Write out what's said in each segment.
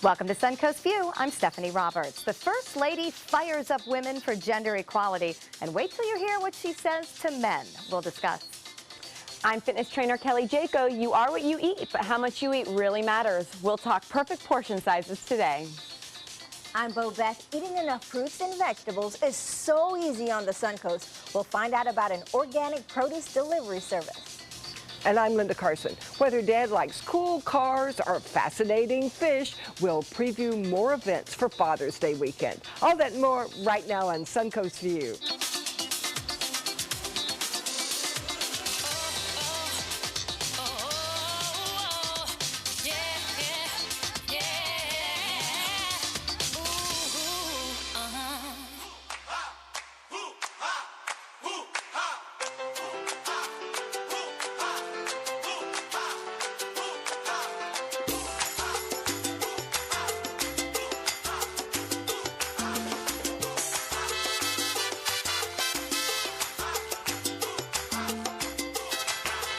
Welcome to Suncoast View. I'm Stephanie Roberts. The First Lady fires up women for gender equality. And wait till you hear what she says to men. We'll discuss. I'm fitness trainer Kelly Jaco. You are what you eat, but how much you eat really matters. We'll talk perfect portion sizes today. I'm Bo Beth. Eating enough fruits and vegetables is so easy on the Suncoast. We'll find out about an organic produce delivery service. And I'm Linda Carson. Whether Dad likes cool cars or fascinating fish, we'll preview more events for Father's Day weekend. All that and more right now on Suncoast View.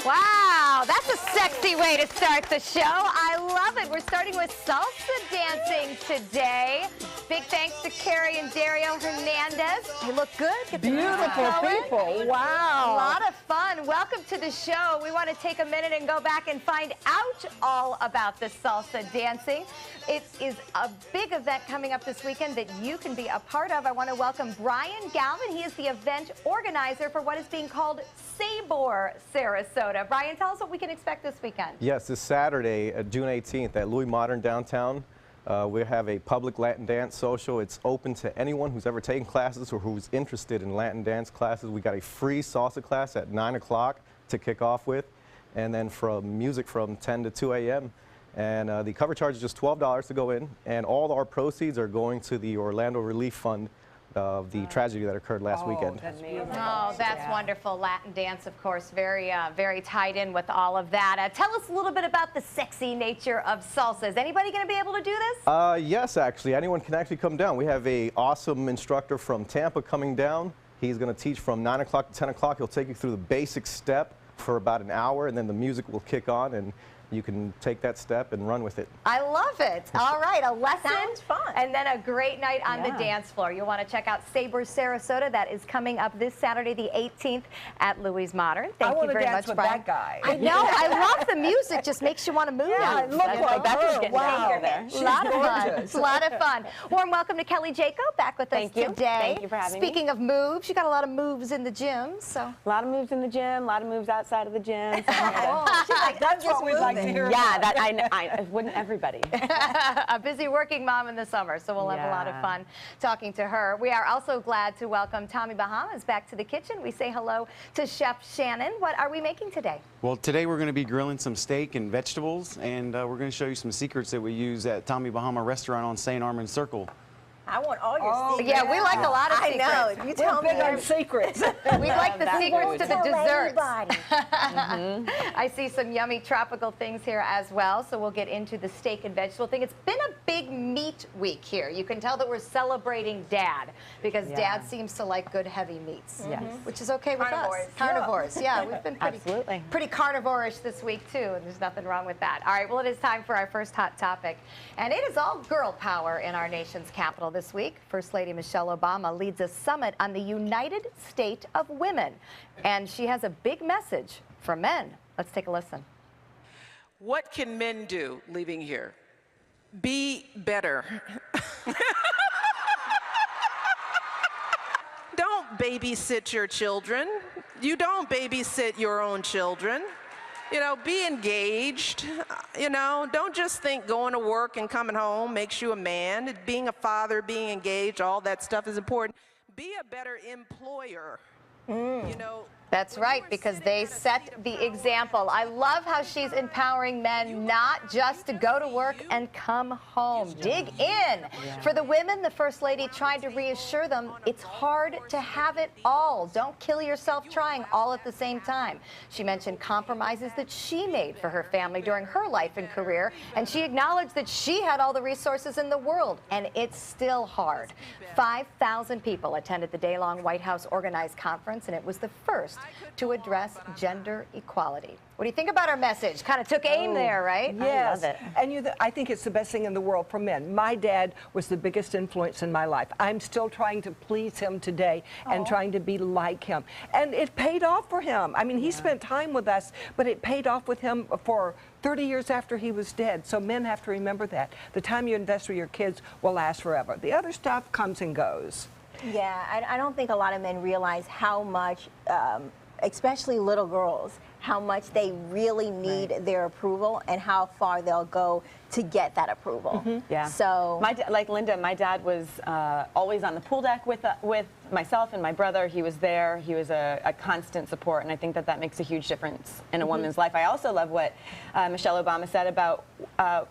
Wow, that's a sexy way to start the show. I love it. We're starting with salsa dancing today. Big thanks to Carrie and Dario Hernandez. They look good. Get the music going. People, wow. A lot of fun. Welcome to the show. We want to take a minute and go back and find out all about the salsa dancing. It is a big event coming up this weekend that you can be a part of. I want to welcome Brian Galvin. He is the event organizer for what is being called Sabor Sarasota. Brian, tell us what we can expect this weekend. Yes, this Saturday, June 18th at Louis Modern downtown. We have a public Latin dance social. It's open to anyone who's ever taken classes or who's interested in Latin dance classes. We got a free salsa class at 9 o'clock to kick off with, and then from music from 10 to 2 a.m. And the cover charge is just $12 to go in, and all our proceeds are going to the Orlando Relief Fund of the tragedy that occurred last weekend. Oh, that's wonderful. Latin dance, of course, very tied in with all of that. Tell us a little bit about the sexy nature of salsa. Is anybody going to be able to do this? Yes, actually. Anyone can actually come down. We have an awesome instructor from Tampa coming down. He's going to teach from 9 o'clock to 10 o'clock. He'll take you through the basic step for about an hour, and then the music will kick on, and you can take that step and run with it. I love it. All right, a lesson. Sounds fun. And then a great night on the dance floor. You'll want to check out Sabor Sarasota. That is coming up this Saturday, the 18th at Louis Modern. Thank you very much, Brian. That guy. I know. I love the music. Just makes you want to move. Yeah, look like her. Wow. A lot of fun. A lot of fun. Warm welcome to Kelly Jaco back with us today. Thank you for having me. Speaking of moves, you got a lot of moves in the gym. So A lot of moves in the gym, a lot of moves outside of the gym. So That's what we'd like to hear. yeah, that I wouldn't everybody. a busy working mom in the summer, so we'll have a lot of fun talking to her. We are also glad to welcome Tommy Bahamas back to the kitchen. We say hello to Chef Shannon. What are we making today? Well, today we're going to be grilling some steak and vegetables, and we're going to show you some secrets that we use at Tommy Bahama Restaurant on St. Armand Circle. I want all your secrets. Yeah, we like a lot of I secrets. know. You tell me. Big on secrets. We like the secrets to the Tell desserts. anybody. I see some yummy tropical things here as well, so we'll get into the steak and vegetable thing. It's been a big meat week here. You can tell that we're celebrating Dad, because Dad seems to like good heavy meats, which is okay with us. Carnivores. Yeah, we've been pretty carnivore-ish this week too, and there's nothing wrong with that. All right, well, it is time for our first hot topic, and it is all girl power in our nation's capital this week. First Lady Michelle Obama leads a summit on the United State of Women, and she has a big message for men. Let's take a listen. What can men do leaving here? Be better. Don't babysit your children. You don't babysit your own children. You know, be engaged. You know, don't just think going to work and coming home makes you a man. Being a father, being engaged, all that stuff is important. Be a better employer. You know, That's right, because they set the example. I love how she's empowering men not just to go to work and come home. Dig in. For the women, the First Lady tried to reassure them it's hard to have it all. Don't kill yourself trying all at the same time. She mentioned compromises that she made for her family during her life and career, and she acknowledged that she had all the resources in the world, and it's still hard. 5,000 people attended the day-long White House organized conference, and it was the first to address gender equality. What do you think about our message? Kind of took aim there, right? Yes. I love it. And I think it's the best thing in the world for men. My dad was the biggest influence in my life. I'm still trying to please him today and trying to be like him. And it paid off for him. I mean, he spent time with us, but it paid off with him for 30 years after he was dead. So men have to remember that. The time you invest with your kids will last forever. The other stuff comes and goes. Yeah, I don't think a lot of men realize how much, especially little girls, how much they really need their approval and how far they'll go to get that approval. Yeah. So, Like Linda, my dad was always on the pool deck with myself and my brother. He was there. He was a constant support, and I think that makes a huge difference in a woman's life. I also love what Michelle Obama said about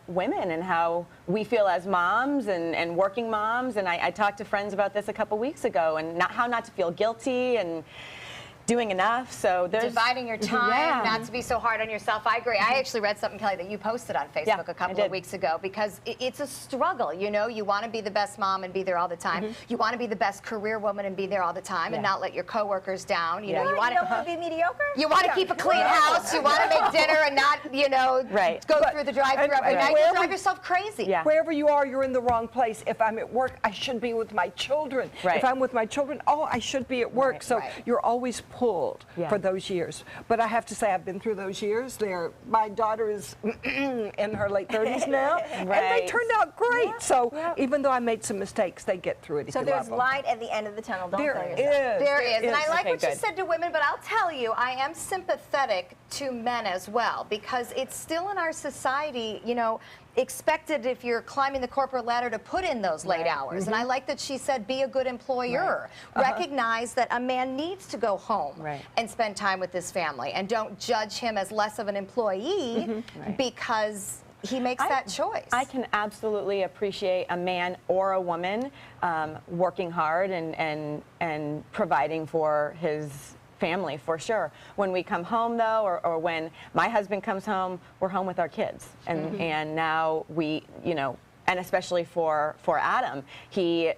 women and how we feel as moms and working moms. And I talked to friends about this a couple weeks ago, and how not to feel guilty and doing enough. So there's dividing your time, not to be so hard on yourself. I agree. I actually read something, Kelly, that you posted on Facebook a couple of weeks ago, because it's a struggle. You know, you want to be the best mom and be there all the time. You want to be the best career woman and be there all the time and not let your coworkers down. You know, you want to be mediocre. You want to keep a clean house. You want to make dinner and not, go through the drive-thru every night. You drive yourself crazy. Yeah. Wherever you are, you're in the wrong place. If I'm at work, I should be with my children. If I'm with my children, I should be at work. So you're always pulled for those years. But I have to say, I've been through those years. My daughter is in her late 30s now, and they turned out great. So even though I made some mistakes, they get through it. If So you there's love them. light at the end of the tunnel. Don't There tell yourself. There is. And I like what you good. said to women, but I'll tell you, I am sympathetic to men as well, because it's still in our society, expected, if you're climbing the corporate ladder, to put in those late hours. And I like that she said, be a good employer. Recognize that a man needs to go home and spend time with his family, and don't judge him as less of an employee because he makes that choice. I can absolutely appreciate a man or a woman working hard and providing for his family, for sure. When we come home, though, or when my husband comes home, we're home with our kids. And now we, and especially for Adam, he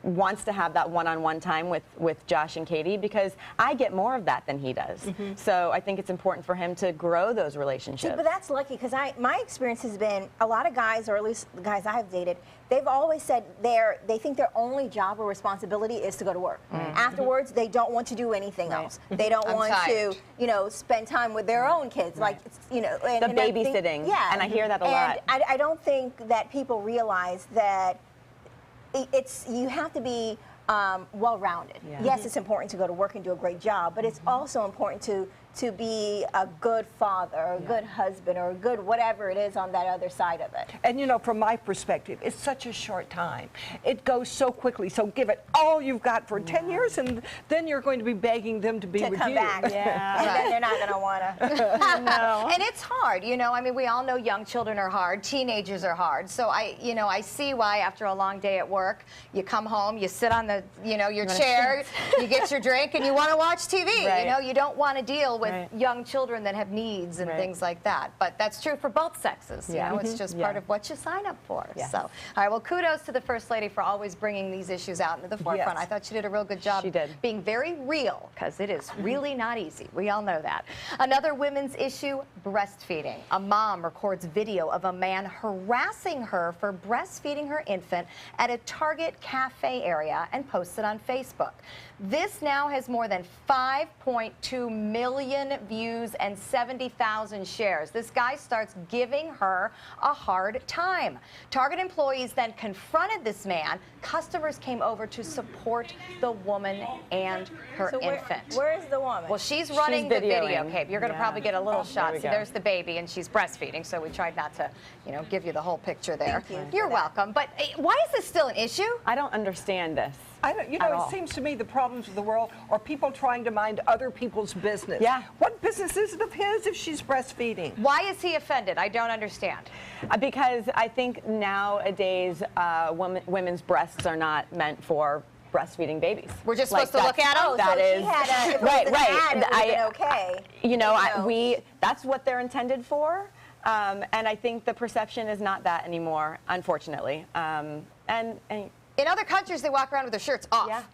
wants to have that one-on-one time with Josh and Katie, because I get more of that than he does. So I think it's important for him to grow those relationships. See, but that's lucky, because my experience has been a lot of guys, or at least the guys I've dated, they've always said they think their only job or responsibility is to go to work. Afterwards, they don't want to do anything else. They don't want to, spend time with their own kids, and babysitting. And I hear that a lot. And I don't think that people realize that you have to be well-rounded. Yes, it's important to go to work and do a great job, but it's also important to be a good father, or a good husband, or a good whatever it is on that other side of it. And from my perspective, it's such a short time. It goes so quickly. So give it all you've got for 10 years, and then you're going to be begging them to be with come you. back. And then they're not going to want to. No. And it's hard, I mean, we all know young children are hard, teenagers are hard. So I see why after a long day at work, you come home, you sit on the, your chair, you get your drink, and you want to watch TV. You don't want to deal with young children that have needs and things like that. But that's true for both sexes. It's just part of what you sign up for. So, all right, well, kudos to the First Lady for always bringing these issues out into the forefront. I thought she did a real good job being very real, because it is really not easy. We all know that. Another women's issue, breastfeeding. A mom records video of a man harassing her for breastfeeding her infant at a Target cafe area and posts it on Facebook. This now has more than 5.2 million views and 70,000 shares. This guy starts giving her a hard time. Target employees then confronted this man. Customers came over to support the woman and her infant. Where's the woman? Well, she's running the video, Kate. You're going to probably get a little shot. See, there's the baby, and she's breastfeeding, so we tried not to, give you the whole picture there. Thank You're welcome. But why is this still an issue? I don't understand this. It seems to me the problems of the world are people trying to mind other people's business. What business is it of his if she's breastfeeding? Why is he offended? I don't understand. Because I think nowadays women's breasts are not meant for breastfeeding babies. We're just supposed to look at them? That is okay. That's what they're intended for. And I think the perception is not that anymore, unfortunately. And in other countries, they walk around with their shirts off.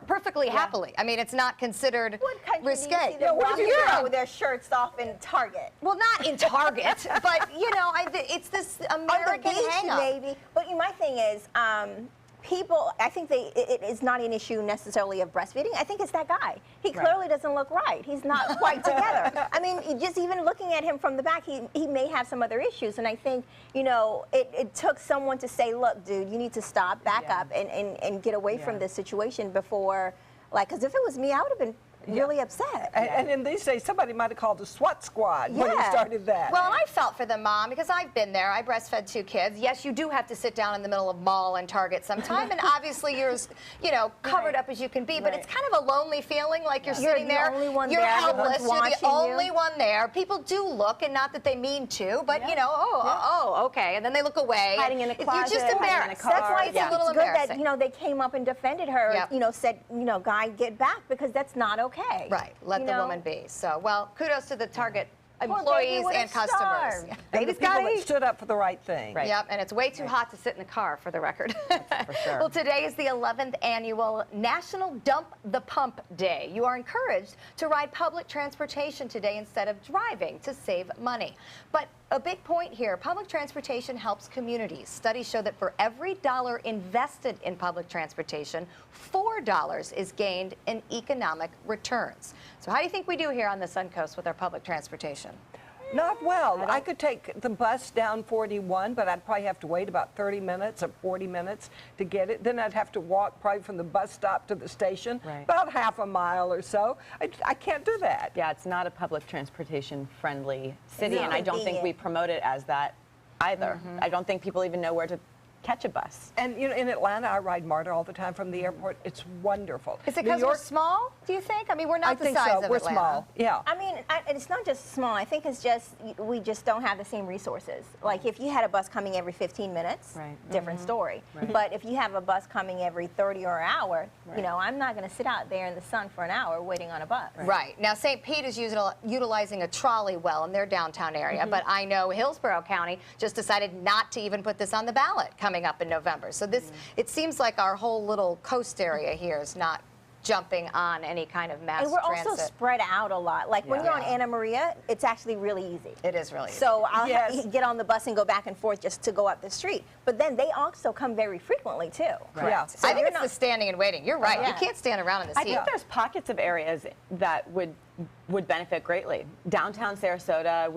perfectly happily. I mean, it's not considered What country do you risque. see them walking Europe. around with their shirts off in Target? Well, not in Target, but you know, it's this American On the beach, hang-up. maybe. But my thing is, people, I think it is not an issue necessarily of breastfeeding. I think it's that guy. He clearly doesn't look right. He's not quite together. I mean, just even looking at him from the back, he may have some other issues. And I think, you know, it took someone to say, look, dude, you need to stop, back up, and get away from this situation before, like, because if it was me, I would have been really upset. And in these days, somebody might have called the SWAT squad when he started that. Well, and I felt for the mom because I've been there. I breastfed 2 kids. Yes, you do have to sit down in the middle of mall and Target sometime, and obviously you're as, you know, covered up as you can be. But it's kind of a lonely feeling, like you're sitting there. You're the only one you're there. helpless. Everyone's You're the watching only you. one there. People do look, and not that they mean to, but you know, oh, okay, and then they look away. Hiding in a closet, You're just hiding in a embarrassed. car. That's why it's a little good that, embarrassing. you know, they came up and defended her, Yep. you know, said, you know, guy, get back, because that's not okay. Right, let You the know? woman be. So, well, kudos to the Target baby employees would've and customers. starved. Yeah. And the Baby's people got to that eat. stood up for the right thing. Right. Yep, and it's way too hot to sit in the car, for the record. For sure. Well, today is the 11th annual National Dump the Pump Day. You are encouraged to ride public transportation today instead of driving to save money. But a big point here, public transportation helps communities. Studies show that for every dollar invested in public transportation, $4 is gained in economic returns. So how do you think we do here on the Suncoast with our public transportation? Not well. I could take the bus down 41, but I'd probably have to wait about 30 minutes or 40 minutes to get it. Then I'd have to walk probably from the bus stop to the station, about half a mile or so. I can't do that. Yeah, it's not a public transportation friendly city, not and I don't think we convenient. promote it as that either. I don't think people even know where to catch a bus. And you know, in Atlanta, I ride MARTA all the time from the airport. It's wonderful. Is it New because we're York, small, do you think? I mean, we're not I the think size so. of We're Atlanta. small. Yeah. I mean, it's not just small. I think it's just we just don't have the same resources. Like if you had a bus coming every 15 minutes, different story. But if you have a bus coming every 30 or an hour, you know, I'm not going to sit out there in the sun for an hour waiting on a bus. Right. Now, St. Pete is utilizing a trolley well in their downtown area, but I know Hillsborough County just decided not to even put this on the ballot coming up in November. So this, it seems like our whole little coast area here is not jumping on any kind of mass And we're transit. also spread out a lot. Like when you're on Anna Maria, it's actually really easy. It is really So I'll get on the bus and go back and forth just to go up the street. But then they also come very frequently too. Yeah. So I think it's the standing and waiting. You're right. You Yeah. can't stand around in the I seat. think there's pockets of areas that would benefit greatly. Downtown Sarasota,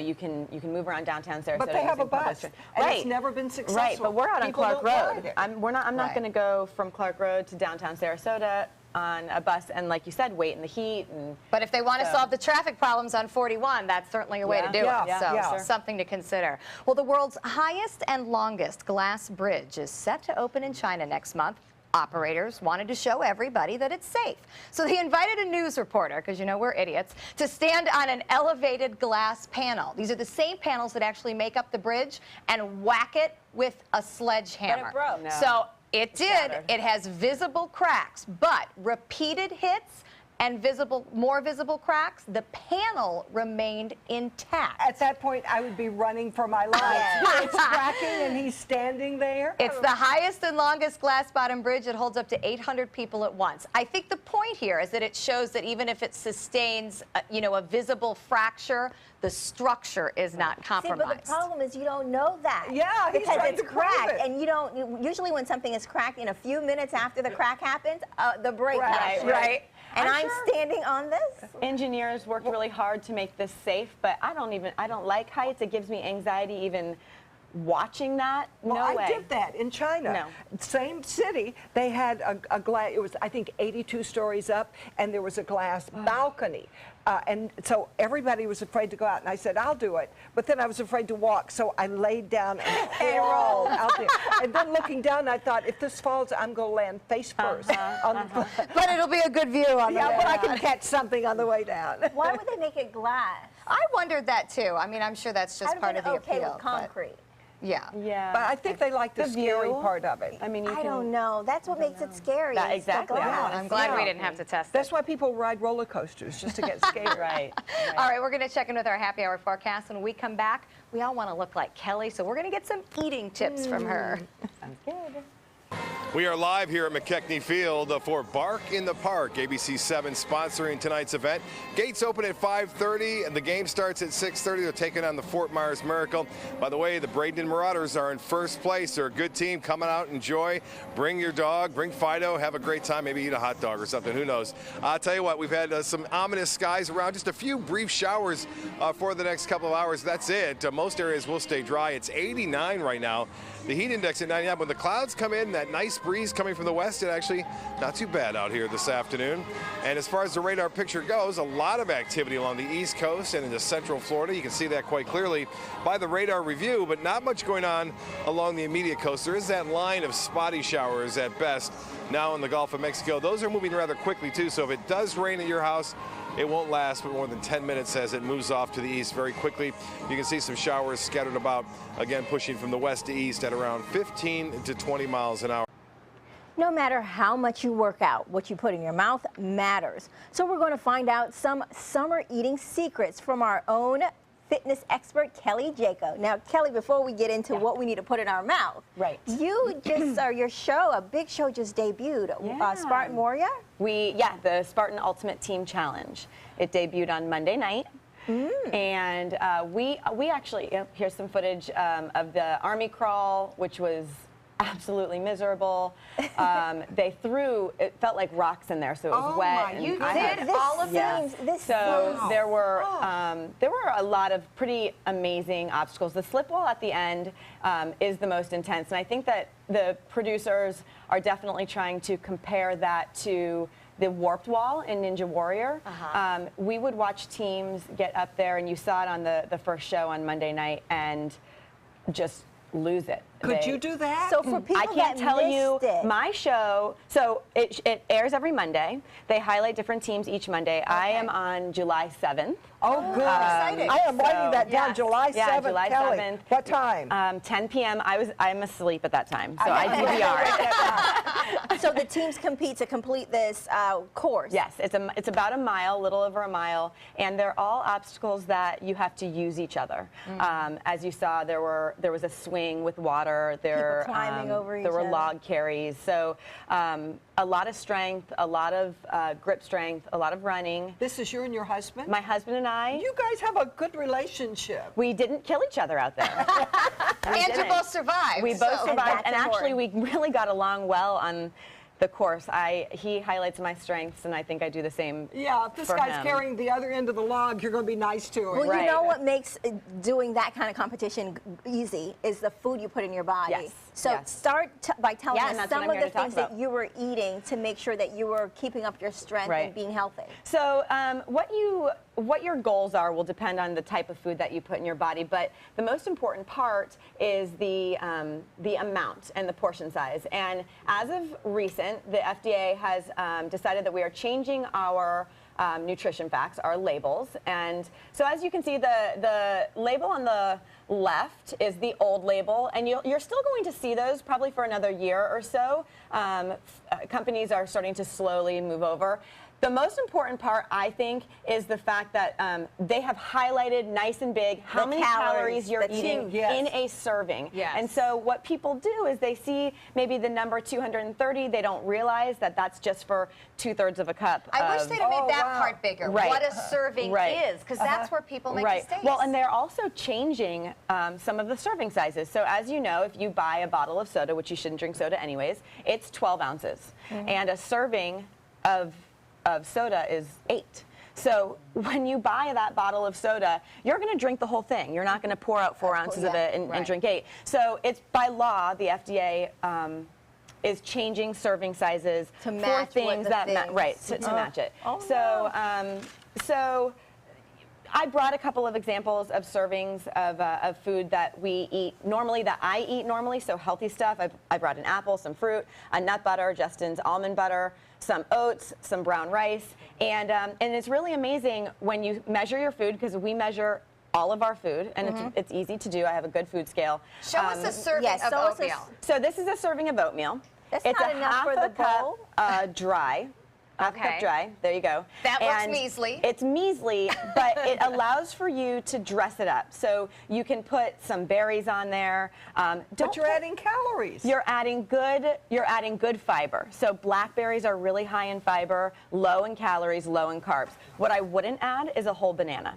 you can move around downtown Sarasota. But they have a using public bus, tra- and right. it's never been successful. Right, but we're out on People Clark don't ride Road. it. I'm not Right. going to go from Clark Road to downtown Sarasota on a bus and, like you said, wait in the heat. And But if they want to So- solve the traffic problems on 41, that's certainly a way to do Yeah. it. Yeah. So Yeah. something to consider. Well, the world's highest and longest glass bridge is set to open in China next month. Operators wanted to show everybody that it's safe. So they invited a news reporter, because you know we're idiots, to stand on an elevated glass panel. These are the same panels that actually make up the bridge, and whack it with a sledgehammer. But it broke. No. So it did. shattered. It has visible cracks, but repeated hits and more visible cracks, the panel remained intact. At that point, I would be running for my life. It's cracking, and he's standing there. It's the highest and longest glass bottom bridge. It holds up to 800 people at once. I think the point here is that it shows that even if it sustains, a visible fracture, the structure is not See, compromised. but the problem is you don't know that. Yeah, he's because trying it's to prove cracked, it. and you don't. Usually, when something is cracked, in a few minutes after the crack happens, the brake happens. Right. And I'm standing on this. engineers worked really hard to make this safe, but I don't like heights. It gives me anxiety even watching that. Well, no way. I did that in China. No. Same city. They had a glass. It was, I think, 82 stories up, and there was a glass balcony. And so everybody was afraid to go out, and I said, I'll do it. But then I was afraid to walk, so I laid down and crawled out there. And then looking down, I thought, if this falls, I'm going to land face first. But it'll be a good view on the Yeah, way but I down. can catch something on the way down. Why would they make it glass? I wondered that too. I mean, I'm sure that's just I'd part of have the been okay appeal. with but- concrete. Yeah. Yeah. But I think they like the scary view. part of it. I mean, you I can. don't know. That's what makes it scary. That- It's the exactly. glass. I'm glad we Yeah. didn't have to test That's it. why people ride roller coasters, just to get scared. Right. All right, we're going to check in with our happy hour forecast. When we come back, we all want to look like Kelly, so we're going to get some eating tips from her. Sounds good. We are live here at McKechnie Field for Bark in the Park. ABC 7 sponsoring tonight's event. Gates open at 5:30 and the game starts at 6:30. They're taking on the Fort Myers Miracle. By the way, the Bradenton Marauders are in first place. They're a good team. Coming out, enjoy. Bring your dog, bring Fido, have a great time. Maybe eat a hot dog or something. Who knows? I'll tell you what, we've had some ominous skies around. Just a few brief showers for the next couple of hours. That's it. Most areas will stay dry. It's 89 right now. The heat index at 99. When the clouds come in, that nice breeze coming from the west, it actually not too bad out here this afternoon. And as far as the radar picture goes, a lot of activity along the east coast and into central Florida. You can see that quite clearly by the radar review, but not much going on along the immediate coast. There is that line of spotty showers at best now in the Gulf of Mexico. Those are moving rather quickly too, so if it does rain at your house, it won't last but more than 10 minutes as it moves off to the east very quickly. You can see some showers scattered about, again, pushing from the west to east at around 15 to 20 miles an hour. No matter how much you work out, what you put in your mouth matters. So we're going to find out some summer eating secrets from our own fitness expert, Kelly Jaco. Now, Kelly, before we get into what we need to put in our mouth, Right. You just, your show, a big show just debuted, Spartan Warrior? The Spartan Ultimate Team Challenge. It debuted on Monday night. And we actually, here's some footage of the Army crawl, which was absolutely miserable. They threw, it felt like rocks in there, so it was wet. And you did all of yes. this? So there were a lot of pretty amazing obstacles. The slip wall at the end is the most intense, and I think that the producers are definitely trying to compare that to the warped wall in Ninja Warrior. We would watch teams get up there, and you saw it on the first show on Monday night, and just lose it. Could you do that? So for people I can't that tell you missed it, my show. So it airs every Monday. They highlight different teams each Monday. I am on July 7th. Oh, good. exciting. I am writing that down. yes. July 7th, Yeah, July Kelly. 7th. What time? 10 p.m. I'm asleep at that time, so I DVR. so the teams compete to complete this course. Yes, it's about a mile, little over a mile, and they're all obstacles that you have to use each other. As you saw, there was a swing with water. There climbing over each there were other. log carries. So a lot of strength, a lot of grip strength, a lot of running. This is you and your husband? My husband and I. You guys have a good relationship. We didn't kill each other out there. And you both survived. We both survived, and that's actually we really got along well on the course. He highlights my strengths, and I think I do the same. Yeah, if this for guy's him. carrying the other end of the log, you're going to be nice to him. Well, Right. you know what makes doing that kind of competition easy is the food you put in your body. Yes, So yes. start by telling Yeah, and us that's what some I'm of here the to talk things that about. you were eating to make sure that you were keeping up your strength Right. and being healthy. So what your goals are will depend on the type of food that you put in your body, but the most important part is the amount and the portion size. And as of recent, the FDA has decided that we are changing our nutrition facts, our labels. And so as you can see, the label on the left is the old label, and you're still going to see those probably for another year or so. Companies are starting to slowly move over. The most important part, I think, is the fact that they have highlighted nice and big how many calories you're eating in a serving. Yes. And so what people do is they see maybe the number 230. They don't realize that that's just for 2/3 of a cup. I wish they'd have made that part bigger. Right. What a serving Right. is, because that's where people make Right. mistakes. Well, and they're also changing some of the serving sizes. So as you know, if you buy a bottle of soda, which you shouldn't drink soda anyways, it's 12 ounces. And a serving of soda is 8. So when you buy that bottle of soda, you're going to drink the whole thing. You're not going to pour out 4 ounces of it and drink 8. So it's by law, the FDA is changing serving sizes To for match things what the that things- to match it. Oh, So I brought a couple of examples of servings of food that we eat normally, that I eat normally, so healthy stuff. I brought an apple, some fruit, a nut butter, Justin's almond butter, some oats, some brown rice, and it's really amazing when you measure your food, because we measure all of our food, and it's easy to do. I have a good food scale. Show us a serving of oatmeal. So this is a serving of oatmeal. That's it's not a enough half for a the bowl. cup dry. half a cup dry. There you go. That looks And measly. It's measly, but it allows for you to dress it up. So you can put some berries on there. But you're adding calories. You're adding good fiber. So blackberries are really high in fiber, low in calories, low in carbs. What I wouldn't add is a whole banana.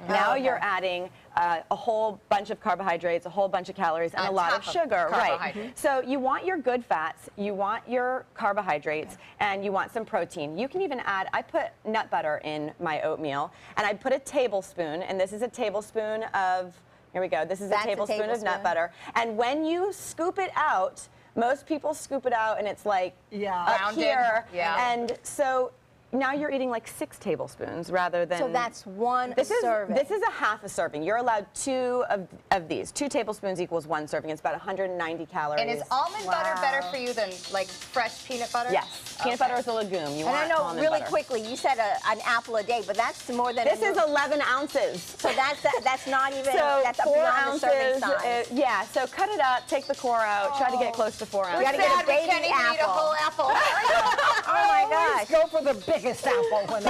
Now you're adding a whole bunch of carbohydrates, a whole bunch of calories, and a lot of sugar. Right. So you want your good fats, you want your carbohydrates, and you want some protein. You can even add, I put nut butter in my oatmeal, and I put a tablespoon, and this is a tablespoon of, here we go, this is a tablespoon of nut butter. And when you scoop it out, most people scoop it out and it's like up here. And so now you're eating like 6 tablespoons rather than... So that's one serving. This is a half a serving. You're allowed 2 of these. 2 tablespoons equals 1 serving. It's about 190 calories. And is almond butter better for you than like fresh peanut butter? Yes. Peanut butter is a legume. You and want I know almond really butter. quickly, you said an apple a day, but that's more than... This is 11 ounces. So that's not even... So that's 4 beyond the serving ounces. size. Yeah, so cut it up, take the core out, try to get close to 4 ounces. You gotta get a baby can't even eat a whole apple. Oh my gosh. Go for the biggest apple when they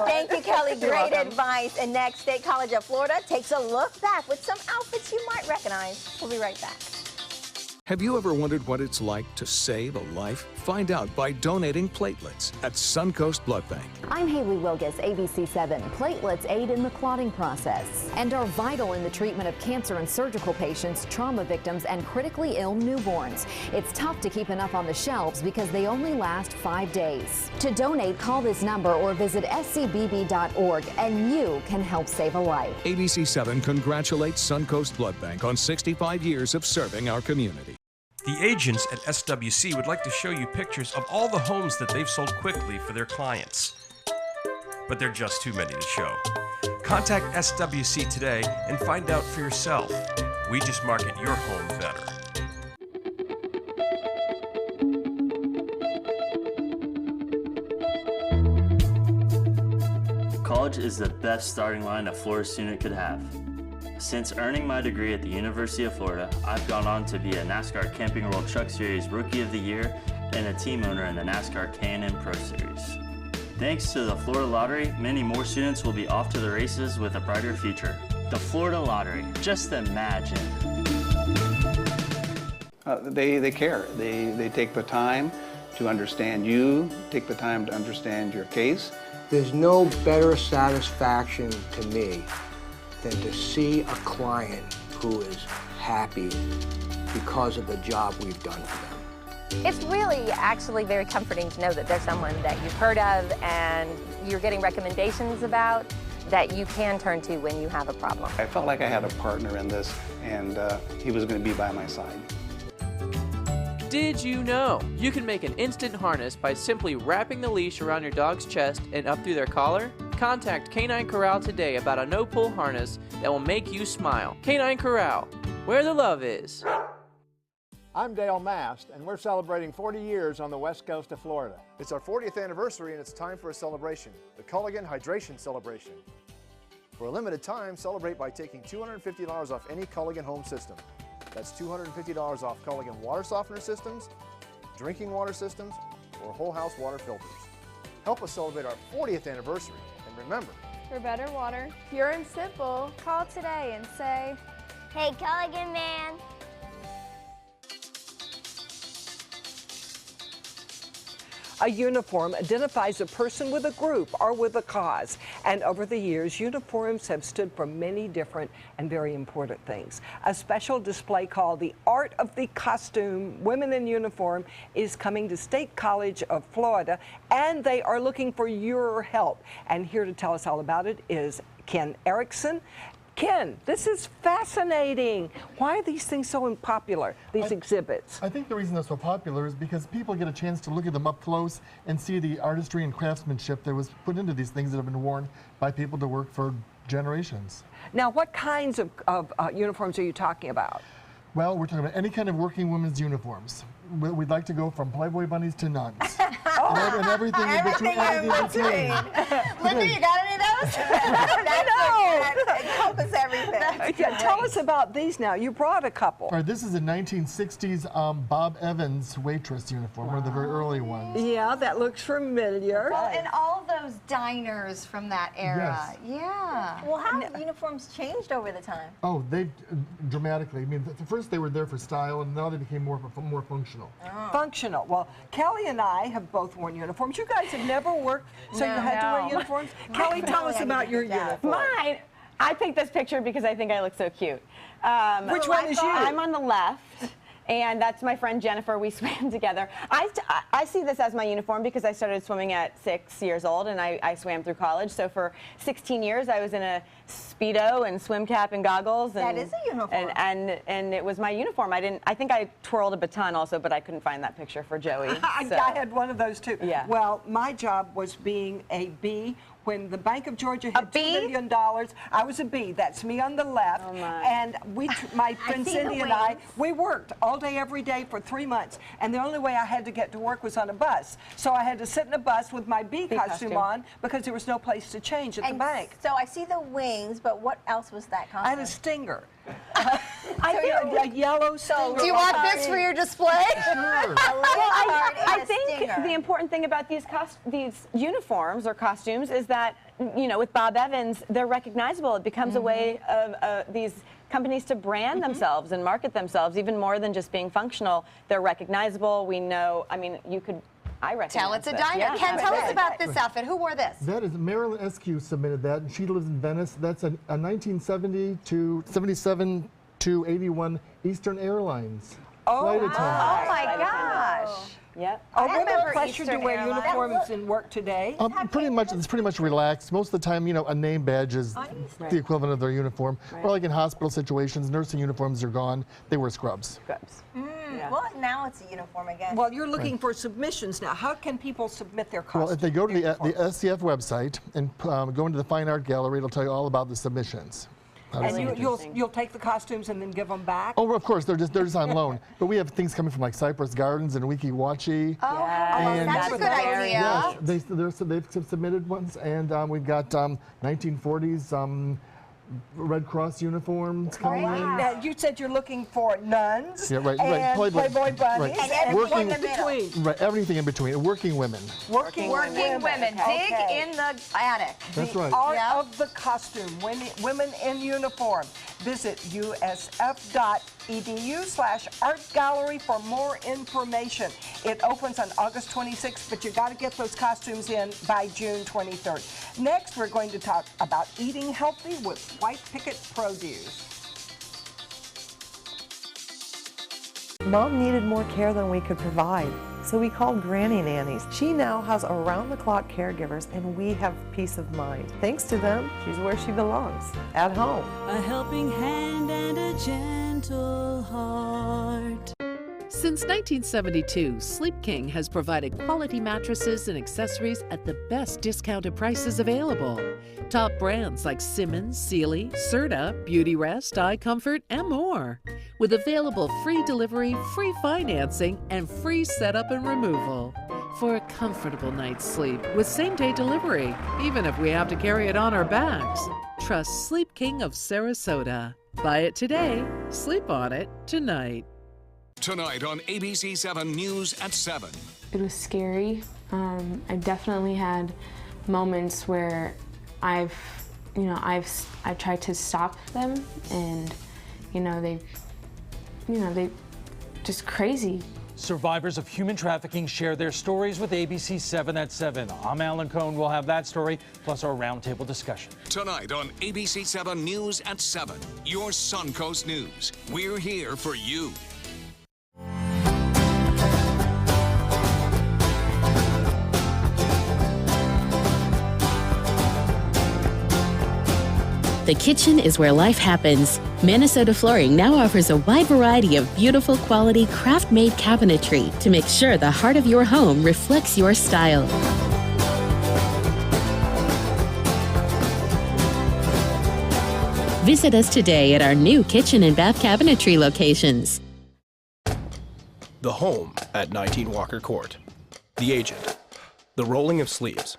Thank you, Kelly. Great advice. And next, State College of Florida takes a look back with some outfits you might recognize. We'll be right back. Have you ever wondered what it's like to save a life? Find out by donating platelets at Suncoast Blood Bank. I'm Haley Wilgus, ABC7. Platelets aid in the clotting process and are vital in the treatment of cancer and surgical patients, trauma victims, and critically ill newborns. It's tough to keep enough on the shelves because they only last 5 days. To donate, call this number or visit scbb.org and you can help save a life. ABC7 congratulates Suncoast Blood Bank on 65 years of serving our community. The agents at SWC would like to show you pictures of all the homes that they've sold quickly for their clients. But they're just too many to show. Contact SWC today and find out for yourself. We just market your home better. College is the best starting line a Florida student could have. Since earning my degree at the University of Florida, I've gone on to be a NASCAR Camping World Truck Series Rookie of the Year and a team owner in the NASCAR K&N Pro Series. Thanks to the Florida Lottery, many more students will be off to the races with a brighter future. The Florida Lottery, just imagine. They care. They take the time to understand you, take the time to understand your case. There's no better satisfaction to me than to see a client who is happy because of the job we've done for them. It's really actually very comforting to know that there's someone that you've heard of and you're getting recommendations about that you can turn to when you have a problem. I felt like I had a partner in this, and he was going to be by my side. Did you know you can make an instant harness by simply wrapping the leash around your dog's chest and up through their collar? Contact Canine Corral today about a no-pull harness that will make you smile. Canine Corral, where the love is. I'm Dale Mast, and we're celebrating 40 years on the west coast of Florida. It's our 40th anniversary, and it's time for a celebration, the Culligan Hydration Celebration. For a limited time, celebrate by taking $250 off any Culligan home system. That's $250 off Culligan water softener systems, drinking water systems, or whole house water filters. Help us celebrate our 40th anniversary, and remember, for better water, pure and simple, call today and say, "Hey, Culligan man." A uniform identifies a person with a group or with a cause. And over the years, uniforms have stood for many different and very important things. A special display called The Art of the Costume, Women in Uniform, is coming to State College of Florida, and they are looking for your help. And here to tell us all about it is Ken Erickson. Ken, this is fascinating. Why are these things so unpopular, these exhibits? I think the reason they're so popular is because people get a chance to look at them up close and see the artistry and craftsmanship that was put into these things that have been worn by people to work for generations. Now, what kinds of uniforms are you talking about? Well, we're talking about any kind of working women's uniforms. We'd like to go from Playboy bunnies to nuns. and everything in between. Linda, you got any of those? Yes. That encompasses everything. Yeah, tell us about these now. You brought a couple. All right, this is a 1960s Bob Evans waitress uniform, one of the very early ones. Yeah, that looks familiar. Well, and all those diners from that era. Yes. Yeah. Well, how have uniforms changed over the time? Oh, they dramatically. I mean, first they were there for style, and now they became more functional. Functional. Well, Kelly and I have both worn uniforms. You guys have never worked, so you had to wear uniforms. Kelly, tell us about your uniform. Mine. I picked this picture because I think I look so cute. Which one is you? I'm on the left. And that's my friend Jennifer. We swam together. I see this as my uniform because I started swimming at 6 years old, and I swam through college. So for 16 years, I was in a Speedo and swim cap and goggles. And, that is a uniform. And it was my uniform. I think I twirled a baton also, but I couldn't find that picture for Joey. I had one of those too. Yeah. Well, my job was being a bee. When the Bank of Georgia had $2 million, I was a bee. That's me on the left. Oh my. And my friend Cindy and I, we worked all day, every day for 3 months. And the only way I had to get to work was on a bus. So I had to sit in a bus with my bee costume on because there was no place to change at the bank. So I see the wings, but what else was that costume? I had a stinger. A yellow stinger. Do you want this for your display? Sure. I think the important thing about these uniforms or costumes is that, you know, with Bob Evans, they're recognizable. It becomes a way of these companies to brand themselves and market themselves even more than just being functional. They're recognizable. We know, I mean, I recognize Tell it's a this. diner. Yeah. Ken, tell us about this outfit. Who wore this? That is Marilyn Eskew submitted that, and she lives in Venice. That's a 1970 to 77 to 81 Eastern Airlines flight attendant. Oh my gosh. Yep. Are women remember pressured to Eastern wear Airlines. uniforms in work today? Pretty much, it's pretty much relaxed. Most of the time, you know, a name badge is the equivalent of their uniform. Or like in hospital situations, nursing uniforms are gone. They wear scrubs. Yeah. Well, now it's a uniform again. Well, you're looking for submissions now. How can people submit their costumes? Well, if they go to the SCF website and go into the Fine Art Gallery, it'll tell you all about the submissions. And you'll take the costumes and then give them back? Oh, of course, they're just on loan. But we have things coming from like Cypress Gardens and Wiki Wachi. Oh, and that's a good idea. Yes, they've submitted ones, and we've got 1940s Red Cross uniforms coming in. Now, you said you're looking for nuns Yeah, right, and right. Playboy bunnies Right. and Working- everything in between. Right, everything in between. Working women. Working women. Dig Okay. in the attic. That's the right. art of the costume, women in uniform. Visit usf.edu/art gallery for more information. It opens on August 26th, but you got to get those costumes in by June 23rd. Next, we're going to talk about eating healthy with White Picket Produce. Mom needed more care than we could provide, so we called Granny Nannies. She now has around-the-clock caregivers, and we have peace of mind. Thanks to them, she's where she belongs, at home. A helping hand and a gentle heart. Since 1972, Sleep King has provided quality mattresses and accessories at the best discounted prices available. Top brands like Simmons, Sealy, Serta, Beautyrest, iComfort, and more. With available free delivery, free financing, and free setup and removal. For a comfortable night's sleep with same-day delivery, even if we have to carry it on our backs. Trust Sleep King of Sarasota. Buy it today, sleep on it tonight. Tonight on ABC 7 News at 7. It was scary. I definitely had moments where I've tried to stop them, and they just crazy. Survivors of human trafficking share their stories with ABC 7 at 7. I'm Alan Cohn. We'll have that story, plus our roundtable discussion. Tonight on ABC 7 News at 7. Your Suncoast News. We're here for you. The kitchen is where life happens. Minnesota Flooring now offers a wide variety of beautiful quality craft-made cabinetry to make sure the heart of your home reflects your style. Visit us today at our new kitchen and bath cabinetry locations. The home at 19 Walker Court. The agent. The rolling of sleeves.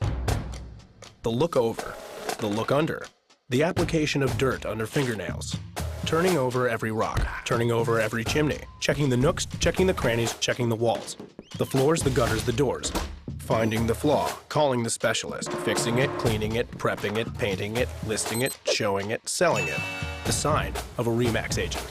The look over. the look under, the application of dirt under fingernails, turning over every rock, turning over every chimney, checking the nooks, checking the crannies, checking the walls, the floors, the gutters, the doors, finding the flaw, calling the specialist, fixing it, cleaning it, prepping it, painting it, listing it, showing it, selling it. The sign of a RE/MAX agent.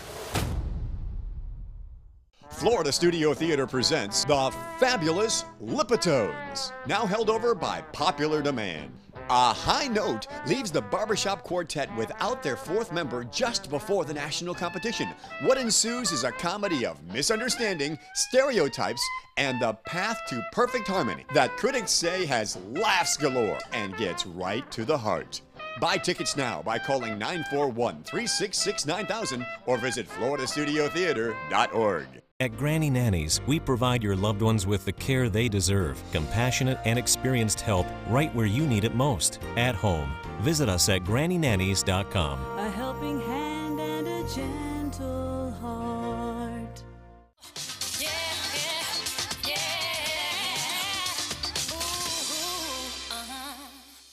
Florida Studio Theater presents the fabulous Lipitones, now held over by popular demand. A high note leaves the barbershop quartet without their fourth member just before the national competition. What ensues is a comedy of misunderstanding, stereotypes, and the path to perfect harmony that critics say has laughs galore and gets right to the heart. Buy tickets now by calling 941-366-9000 or visit floridastudiotheater.org. At Granny Nanny's, we provide your loved ones with the care they deserve, compassionate and experienced help right where you need it most, at home. Visit us at GrannyNannies.com. A helping hand and a gentle heart.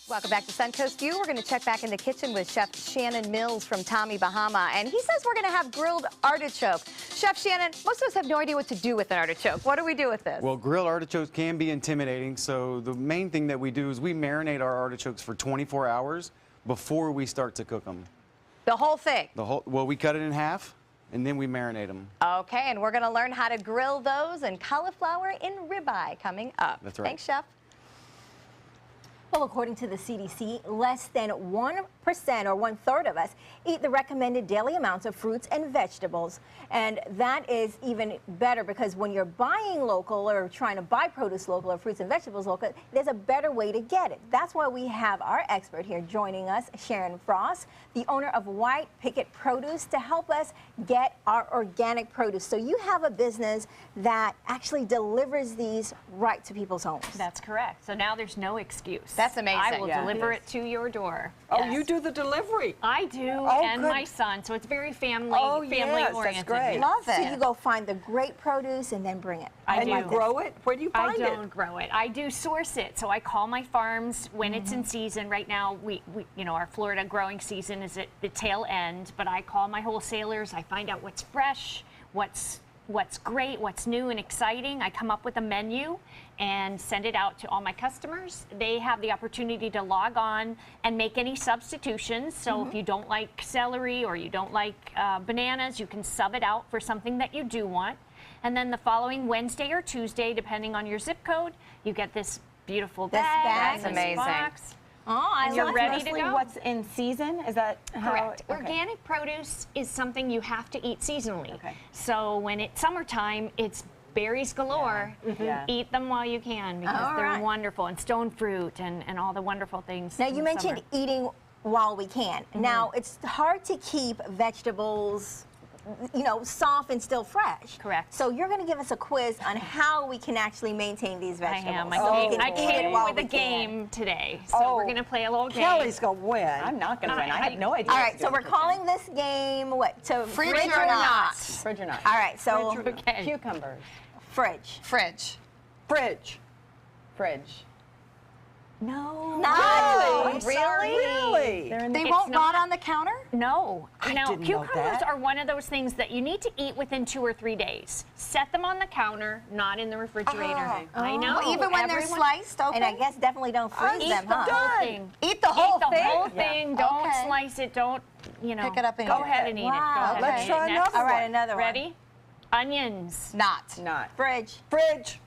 Welcome back to Suncoast View. We're going to check back in the kitchen with Chef Shannon Mills from Tommy Bahama, and he says we're going to have grilled artichoke. Chef Shannon, most of us have no idea what to do with an artichoke. What do we do with this? Well, grilled artichokes can be intimidating, so the main thing that we do is we marinate our artichokes for 24 hours before we start to cook them. The whole thing? Well, we cut it in half, and then we marinate them. Okay, and we're going to learn how to grill those and cauliflower in ribeye coming up. That's right. Thanks, Chef. Well, according to the CDC, less than 1% or 1/3 of us eat the recommended daily amounts of fruits and vegetables. And that is even better because when you're buying local or trying to buy produce local or fruits and vegetables local, there's a better way to get it. That's why we have our expert here joining us, Sharon Frost, the owner of White Picket Produce, to help us get our organic produce. So you have a business that actually delivers these right to people's homes. That's correct. So now there's no excuse. That's amazing. I will deliver it to your door. Oh, Yes. you do the delivery? I do, and good. my son. So it's very family yes, oriented. that's great. Love it. So you go find the great produce and then bring it. I And do. you grow it? Where do you find it? I don't grow it. I do source it. So I call my farms when it's in season. Right now, we our Florida growing season is at the tail end, but I call my wholesalers. I find out what's fresh, what's great, what's new and exciting. I come up with a menu and send it out to all my customers. They have the opportunity to log on and make any substitutions. So if you don't like celery or you don't like bananas, you can sub it out for something that you do want. And then the following Wednesday or Tuesday, depending on your zip code, you get this beautiful bag. That's this amazing. box. Oh, I And you're love ready it. to go. What's in season? Is that Correct. How, okay. Organic produce is something you have to eat seasonally. Okay. So when it's summertime, it's berries galore. Yeah. Eat them while you can because All they're right. wonderful, and stone fruit and all the wonderful things. Now, in you the mentioned summer. eating while we can. Now, it's hard to keep vegetables, soft and still fresh. Correct. So you're going to give us a quiz on how we can actually maintain these vegetables. I am. So we can I eat came it while with a we can. game today, so we're going to play a little game. Kelly's going to win. I'm not going to win. I have no idea. All right, so we're calling this game what? So Fridge or not? Fridge or not? All right, so Okay. Cucumbers. fridge. Fridge. Fridge. Fridge. No. No. Really? They won't rot on the counter? No. Now, didn't know cucumbers that. are one of those things that you need to eat within 2 or 3 days. Set them on the counter, not in the refrigerator. I know. Well, even when they're everyone- sliced open? And I guess definitely don't freeze Eat them, the huh? whole thing. Eat the whole Eat the thing? whole thing. Don't Okay. slice it. Don't, Pick it up and go eat it. ahead and eat it. Go Wow. ahead Let's and eat try it. another Next. All right, another one. Ready? Onions. Not. Not. Fridge. Fridge.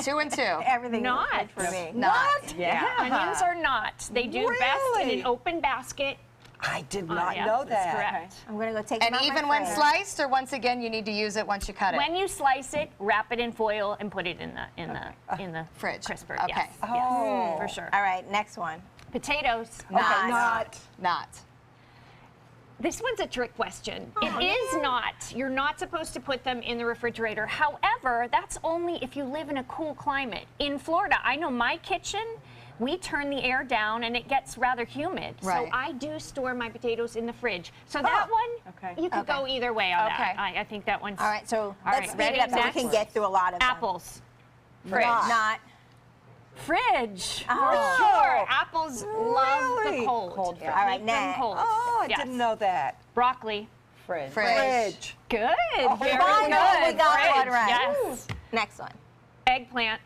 2 and 2. Everything Not. is fridge for me. Not. Yeah. Onions are not. They do best in Really? an open basket. I did not Yeah, know that's that. correct. I'm going to go take And them out even my when fridge. sliced, or once again, you need to use it once you cut it? When you slice it, wrap it in foil and put it in the Fridge. crisper. Okay. Yes, Oh. yes, for sure. All right, next one. Potatoes. Not. Not. This one's a trick question. It is not. You're not supposed to put them in the refrigerator. However, that's only if you live in a cool climate. In Florida, I know my kitchen, we turn the air down and it gets rather humid. Right. So I do store my potatoes in the fridge. So that one, you could go either way on that. I think that one's... All right, so All let's right, speed ready? it up so we Next. can get through a lot of them. Apples. Fridge. Not. Fridge. Oh. For sure. Apples love the cold. Cold fridge. All right, Keep them next. cold. Oh, I Yes. didn't know that. Broccoli. Fridge. Fridge. Good. Oh, Very finally, good. we got Fridge. one right. Yes. Next one. Eggplant.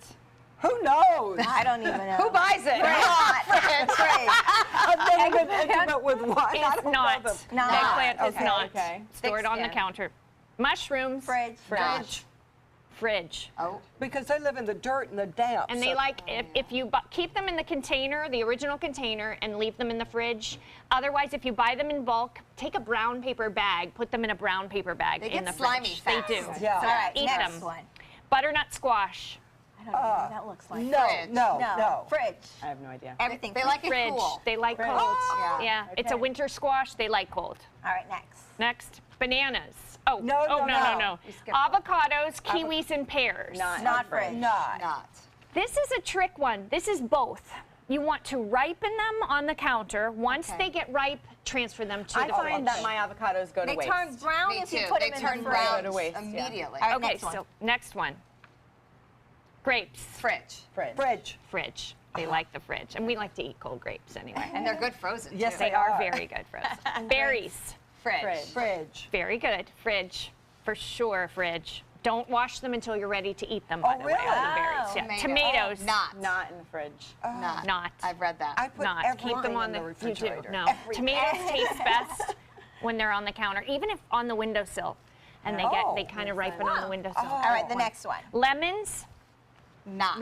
Who knows? I don't even know. Who buys it? Fridge. I've never been intimate with one. I It's don't not. know them. No. Eggplant is Okay, not. okay. Stored on the skin. counter. Mushrooms. Fridge. Fridge. Fridge. Oh. Because they live in the dirt and the damp. And they like, if you keep them in the container, the original container, and leave them in the fridge. Otherwise, if you buy them in bulk, take a brown paper bag, put them in a brown paper bag They in get the slimy fridge. fast. They do. Yeah. All right, Eat next them. one. Butternut squash. I don't know what that looks like. No, Fridge. no. Fridge. I have no idea. Everything. They like it Fridge. cool. They like Fridge. cold. Oh, Yeah. It's a okay. winter squash. They like cold. All right, next. Next, bananas. Oh, No, oh, no, no. You skipped one. Avocados, kiwis, and pears. Not fridge. Not. This is a trick one. This is both. You want to ripen them on the counter. Once Okay. they get ripe, transfer them to I the find fridge. that my avocados go to They waste. turn brown Me if you too. put They them in turn the brown fridge. to waste, yeah. immediately. All right, Okay, next one. so next one. Grapes. Fridge. Fridge. Fridge. Fridge. They like the fridge. And we like to eat cold grapes anyway. And they're good frozen. Yes, too. They are very good frozen. Berries. Fridge. Fridge. Very good. Fridge. For sure, fridge. Don't wash them until you're ready to eat them, by the way, all the berries. Yeah. Tomatoes. Not. in the fridge. Not. I've read that. I put Not. everything Keep them on in the the refrigerator. You do. No. Everything. Tomatoes taste best when they're on the counter, even if on the windowsill. And they kind of ripen on the windowsill. All right, the next one. Lemons. Not.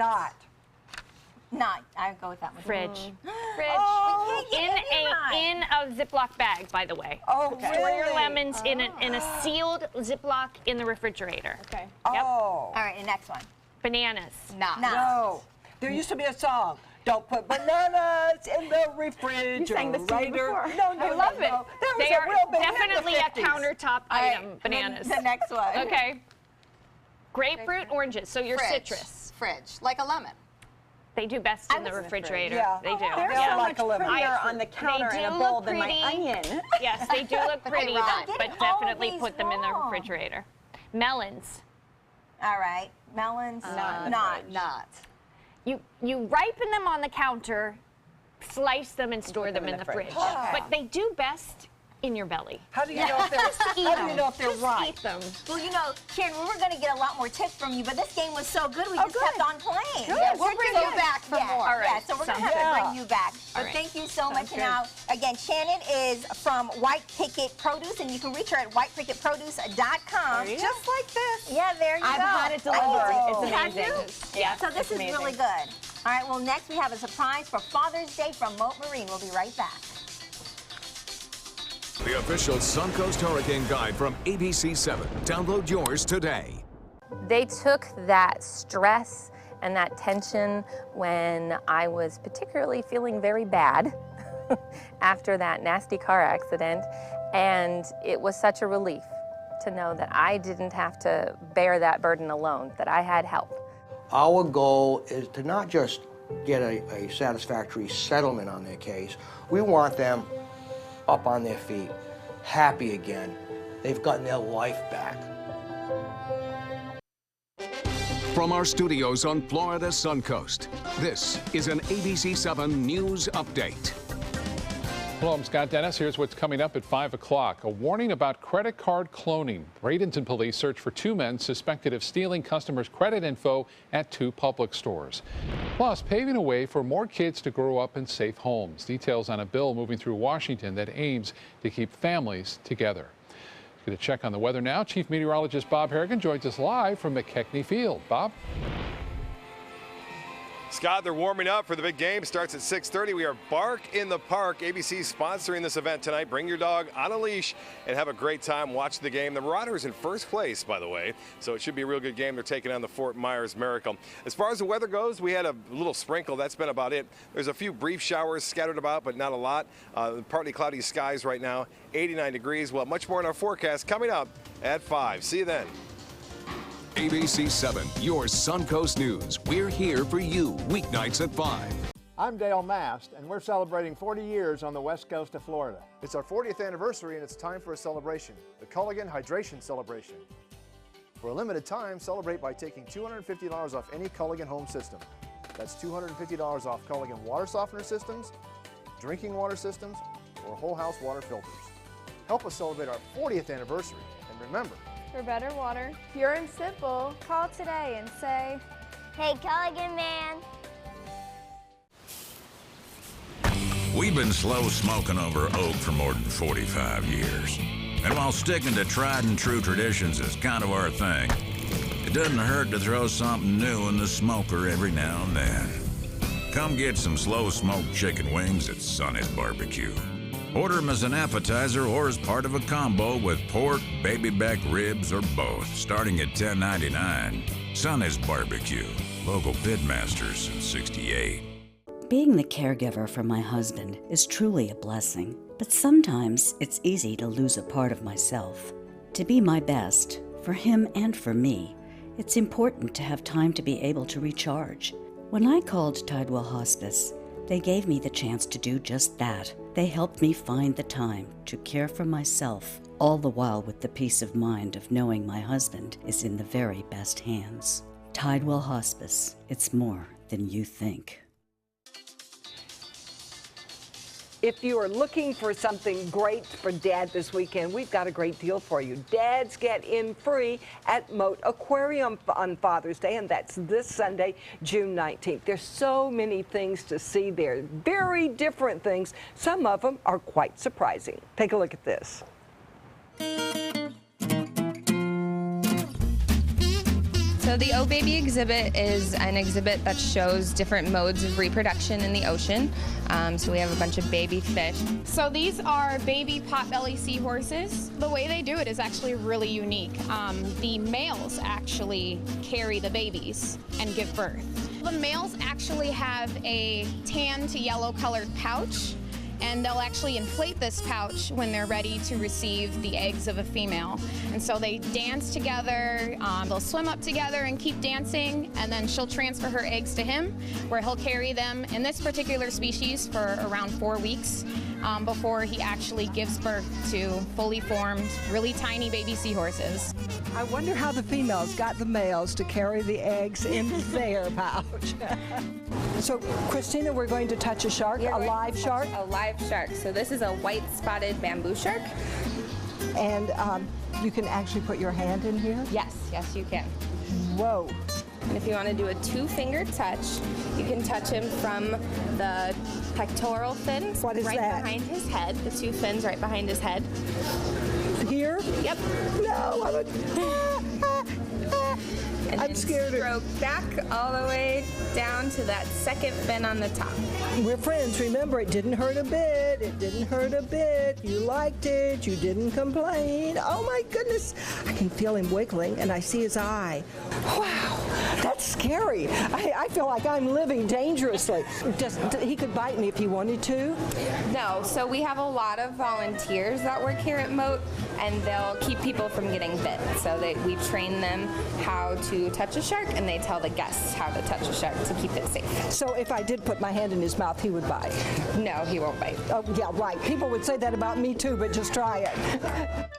Not. I go with that one. Fridge. Fridge. Oh, we can't get in a Ziploc bag, by the way. Oh, Store your really? lemons in a sealed Ziploc in the refrigerator. Okay. Yep. Oh. All right, the next one. Bananas. Not. No. There used to be a song. Don't put bananas in the refrigerator. You sang this to me before. No, I love it. There was They a are real big hit in the definitely a 50s. countertop item, bananas. The next one. Okay. Grapefruit, oranges, so your Fridge. citrus. Fridge. Like a lemon. They do best in the refrigerator. Yeah. They do. They're yeah. so much prettier on the counter They in a do bowl look than my pretty. onion. Yes, they do look pretty, rot. but Getting all of definitely these put them in the wrong. refrigerator. Melons. All right, melons. Not. You ripen them on the counter, slice them and store them in the fridge. But they do best in your belly. How do you know if they're right? Eat them. Well, you know, Karen, we were going to get a lot more tips from you, but this game was so good, we just kept on playing. Good. Yeah, We'll bring you back for more. All right. Yeah, so we're going to have to bring you back. But right. thank you so much. good. And now, again, Shannon is from White Picket Produce, and you can reach her at whitepicketproduce.com. Just like this. Yeah, there you I've go. had it delivered. It's Have amazing. you? Yeah, So this it's is amazing. really good. All right, well, next we have a surprise for Father's Day from Moat Marine. We'll be right back. The official Suncoast Hurricane Guide from ABC7. Download yours today. They took that stress and that tension when I was particularly feeling very bad after that nasty car accident, and it was such a relief to know that I didn't have to bear that burden alone, that I had help. Our goal is to not just get a satisfactory settlement on their case. We want them up on their feet, happy again. They've gotten their life back. From our studios on Florida's Suncoast, this is an ABC7 News Update. Hello, I'm Scott Dennis. Here's what's coming up at 5 o'clock. A warning about credit card cloning. Bradenton police search for two men suspected of stealing customers' credit info at two Publix stores. Plus, paving a way for more kids to grow up in safe homes. Details on a bill moving through Washington that aims to keep families together. Get a check on the weather now. Chief Meteorologist Bob Harrigan joins us live from McKechnie Field. Bob? Scott, they're warming up for the big game. Starts at 6:30. We are Bark in the Park. ABC sponsoring this event tonight. Bring your dog on a leash and have a great time. Watch the game. The Marauders in first place, by the way, so it should be a real good game. They're taking on the Fort Myers Miracle. As far as the weather goes, we had a little sprinkle. That's been about it. There's a few brief showers scattered about, but not a lot. Partly cloudy skies right now. 89 degrees. Well, much more in our forecast coming up at 5. See you then. ABC7, your Suncoast News. We're here for you weeknights at 5. I'm Dale Mast, and we're celebrating 40 years on the west coast of Florida. It's our 40th anniversary, and it's time for a celebration, the Culligan Hydration Celebration. For a limited time, celebrate by taking $250 off any Culligan home system. That's $250 off Culligan water softener systems, drinking water systems, or whole house water filters. Help us celebrate our 40th anniversary. And remember, for better water, pure and simple, call today and say, "Hey, Culligan man." We've been slow smoking over oak for more than 45 years. And while sticking to tried and true traditions is kind of our thing, it doesn't hurt to throw something new in the smoker every now and then. Come get some slow smoked chicken wings at Sonny's Barbecue. Order them as an appetizer or as part of a combo with pork, baby back ribs, or both, starting at $10.99. Sonny's Barbecue, local pitmasters since '68. Being the caregiver for my husband is truly a blessing, but sometimes it's easy to lose a part of myself. To be my best, for him and for me, it's important to have time to be able to recharge. When I called Tidewell Hospice, they gave me the chance to do just that. They helped me find the time to care for myself, all the while with the peace of mind of knowing my husband is in the very best hands. Tidewell Hospice, it's more than you think. If you are looking for something great for Dad this weekend, we've got a great deal for you. Dads get in free at Moat Aquarium on Father's Day, and that's this Sunday, June 19th. There's so many things to see there, very different things. Some of them are quite surprising. Take a look at this. So the O Baby exhibit is an exhibit that shows different modes of reproduction in the ocean. So we have a bunch of baby fish. So these are baby potbelly seahorses. The way they do it is actually really unique. The males actually carry the babies and give birth. The males actually have a tan to yellow colored pouch, and they'll actually inflate this pouch when they're ready to receive the eggs of a female. And so they dance together, they'll swim up together and keep dancing, and then she'll transfer her eggs to him, where he'll carry them in this particular species for around 4 weeks before he actually gives birth to fully formed, really tiny baby seahorses. I wonder how the females got the males to carry the eggs in their pouch. So, Christina, we're going to touch a shark, a live shark? A live shark. So this is a white spotted bamboo shark. And you can actually put your hand in here? Yes, yes you can. Whoa. And if you want to do a 2-finger touch, you can touch him from the pectoral fins what is right that? behind his head, the 2 fins right behind his head. Here? Yep. No, And I'm scared. Stroke back all the way down to that 2nd fin on the top. We're friends. Remember, it didn't hurt a bit. It didn't hurt a bit. You liked it. You didn't complain. Oh my goodness. I can feel him wiggling, and I see his eye. Wow, that's scary. I feel like I'm living dangerously. He could bite me if he wanted to? No, so we have a lot of volunteers that work here at Moat, and they'll keep people from getting bit. So we train them how to touch a shark, and they tell the guests how to touch a shark to keep it safe. So if I did put my hand in his mouth, he would bite? No, he won't bite. Oh, yeah, right. People would say that about me too, but just try it.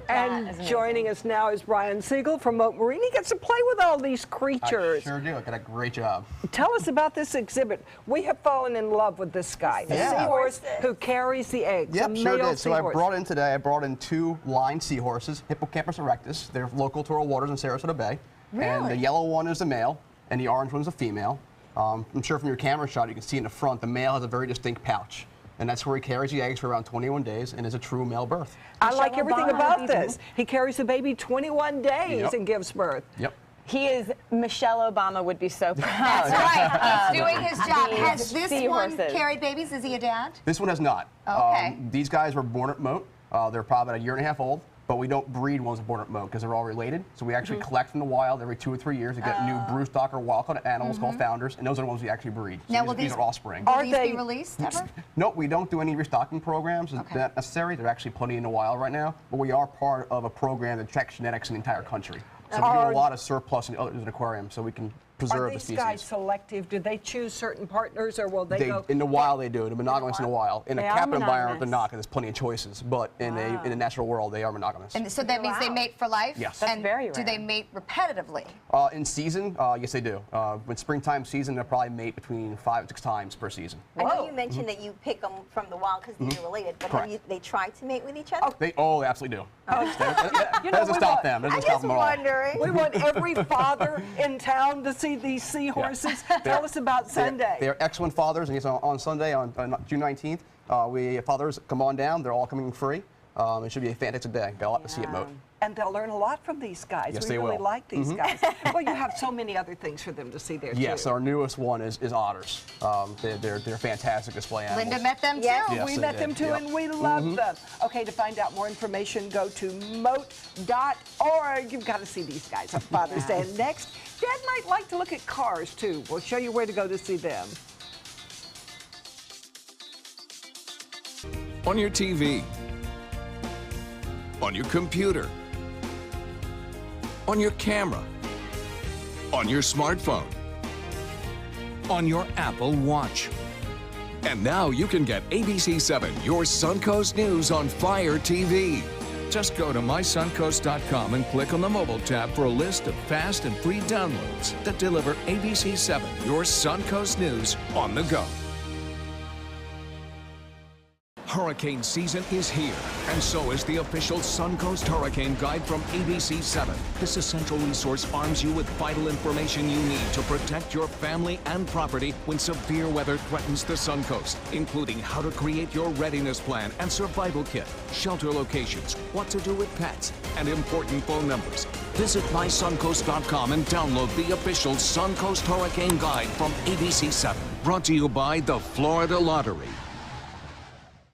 And joining us now is Brian Siegel from Moat Marine. He gets to play with all these creatures. I sure do. I did a great job. Tell us about this exhibit. We have fallen in love with this guy, a seahorse who carries the eggs. Yep, sure did. So seahorse. I brought in 2 lined seahorses, Hippocampus erectus. They're local to our waters in Sarasota Bay. Really? And the yellow one is the male, and the orange one is the female. I'm sure from your camera shot you can see in the front, the male has a very distinct pouch. And that's where he carries the eggs for around 21 days and is a true male birth. I like everything about this. He carries the baby 21 days and gives birth. Yep. He is, Michelle Obama would be so proud. That's right. He's doing his job. Has this seahorses. one carried babies? Is he a dad? This one has not. Okay. These guys were born at Moat. They're probably about 1.5 years old. But we don't breed ones born at Moat because they're all related. So we actually collect from the wild every 2 or 3 years to get new broodstock or wild-caught animals called founders, and those are the ones we actually breed. So Now, these are offspring. Will these be released ever? Nope, we don't do any restocking programs. It's not necessary. They're actually plenty in the wild right now. But we are part of a program that checks genetics in the entire country. So we do a lot of surplus in aquariums, so we can preserve Are the these species. guys selective? Do they choose certain partners, or will they go? In the wild, they do. They're monogamous in the wild. In a They are captive environment, they're monogamous. not, because there's plenty of choices. But in a natural world, they are monogamous. And so that means they mate for life? Yes. That's And very do rare. they mate repetitively? In season, yes, they do. When springtime season, they'll probably mate between 5 and 6 times per season. I know you mentioned that you pick them from the wild because these are related, but Correct. have they tried to mate with each other? They absolutely do. That You know, doesn't we stop want- them. That doesn't I'm stop just them at all. wondering. We want every father in town to see these seahorses. Tell us about Sunday. They are excellent fathers, and yes, on Sunday, on June 19th, fathers come on down. They're all coming free. It should be a fantastic day. Got a lot to see at Moat. And they'll learn a lot from these guys. Yes, we they really will. like these guys. Well, you have so many other things for them to see there, Yes, too. our newest one is otters. They're fantastic display animals. Linda met them too. Yes, we they met did. them too, Yep. and we love them. Okay, to find out more information, go to moat.org. You've got to see these guys on Father's Day. And next, Dad might like to look at cars, too. We'll show you where to go to see them. On your TV, on your computer, on your camera, on your smartphone, on your Apple Watch. And now you can get ABC7, your Suncoast News on Fire TV. Just go to mysuncoast.com and click on the mobile tab for a list of fast and free downloads that deliver ABC7, your Suncoast News on the go. Hurricane season is here, and so is the official Suncoast Hurricane Guide from ABC7. This essential resource arms you with vital information you need to protect your family and property when severe weather threatens the Suncoast, including how to create your readiness plan and survival kit, shelter locations, what to do with pets, and important phone numbers. Visit mysuncoast.com and download the official Suncoast Hurricane Guide from ABC7. Brought to you by the Florida Lottery.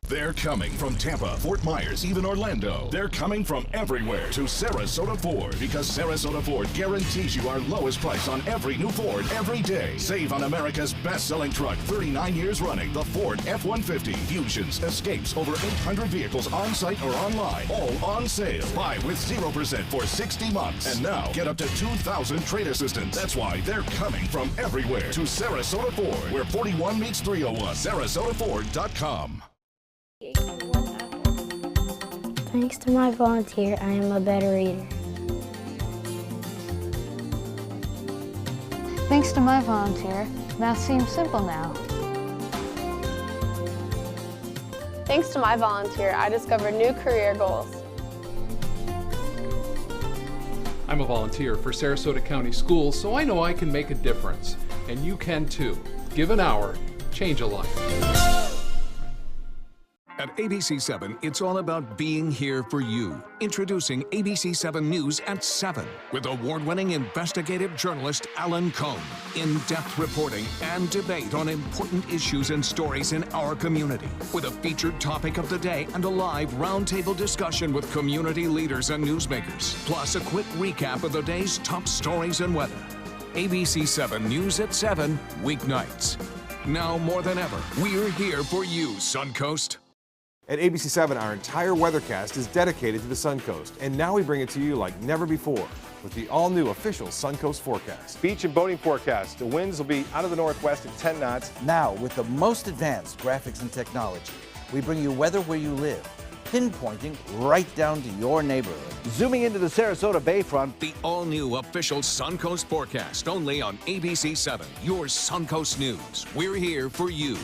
They're coming from Tampa, Fort Myers, even Orlando. They're coming from everywhere to Sarasota Ford, because Sarasota Ford guarantees you our lowest price on every new Ford every day. Save on America's best-selling truck, 39 years running, the Ford F-150. Fusions, Escapes, over 800 vehicles on-site or online, all on sale. Buy with 0% for 60 months. And now, get up to 2,000 trade assistance. That's why they're coming from everywhere to Sarasota Ford, where 41 meets 301. SarasotaFord.com. Thanks to my volunteer, I am a better reader. Thanks to my volunteer, math seems simple now. Thanks to my volunteer, I discovered new career goals. I'm a volunteer for Sarasota County Schools, so I know I can make a difference. And you can too. Give an hour, change a life. At ABC7, it's all about being here for you. Introducing ABC7 News at 7 with award-winning investigative journalist Alan Cohn. In-depth reporting and debate on important issues and stories in our community, with a featured topic of the day and a live roundtable discussion with community leaders and newsmakers. Plus a quick recap of the day's top stories and weather. ABC7 News at 7, weeknights. Now more than ever, we're here for you, Suncoast. At ABC7, our entire weathercast is dedicated to the Suncoast, and now we bring it to you like never before with the all-new official Suncoast forecast. Beach and boating forecast. The winds will be out of the northwest at 10 knots. Now, with the most advanced graphics and technology, we bring you weather where you live, pinpointing right down to your neighborhood. Zooming into the Sarasota Bayfront, the all-new official Suncoast forecast, only on ABC7, your Suncoast News. We're here for you.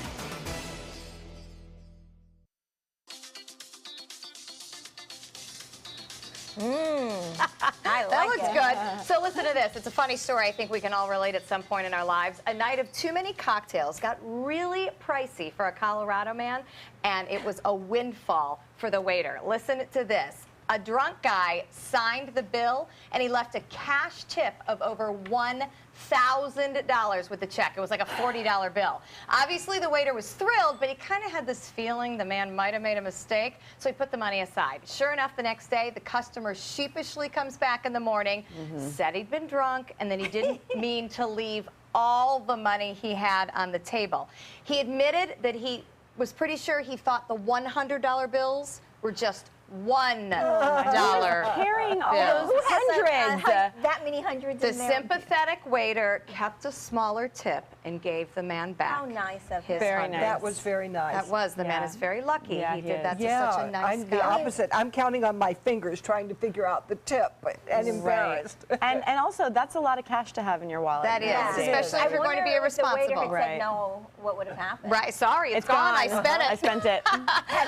I That like looks it. good. So listen to this. It's a funny story I think we can all relate at some point in our lives. A night of too many cocktails got really pricey for a Colorado man, and it was a windfall for the waiter. Listen to this. A drunk guy signed the bill, and he left a cash tip of over $1,000 with the check. It was like a $40 bill. Obviously, the waiter was thrilled, but he kind of had this feeling the man might have made a mistake, so he put the money aside. Sure enough, the next day, the customer sheepishly comes back in the morning, said he'd been drunk, and then he didn't mean to leave all the money he had on the table. He admitted that he was pretty sure he thought the $100 bills were just $1 carrying all bill. those hundreds. That many hundreds The in there. sympathetic waiter kept a smaller tip and gave the man back. How nice of his him. Very nice. That was very nice. That was. The man is very lucky. Yeah, he he did is. that to Yeah, such a nice I'm guy. the opposite. I'm counting on my fingers trying to figure out the tip and embarrassed. And also, that's a lot of cash to have in your wallet. That is, nowadays. especially if you're going to be If the waiter irresponsible. had said no, what would have happened? Right, sorry, it's gone. I spent it. I spent it. All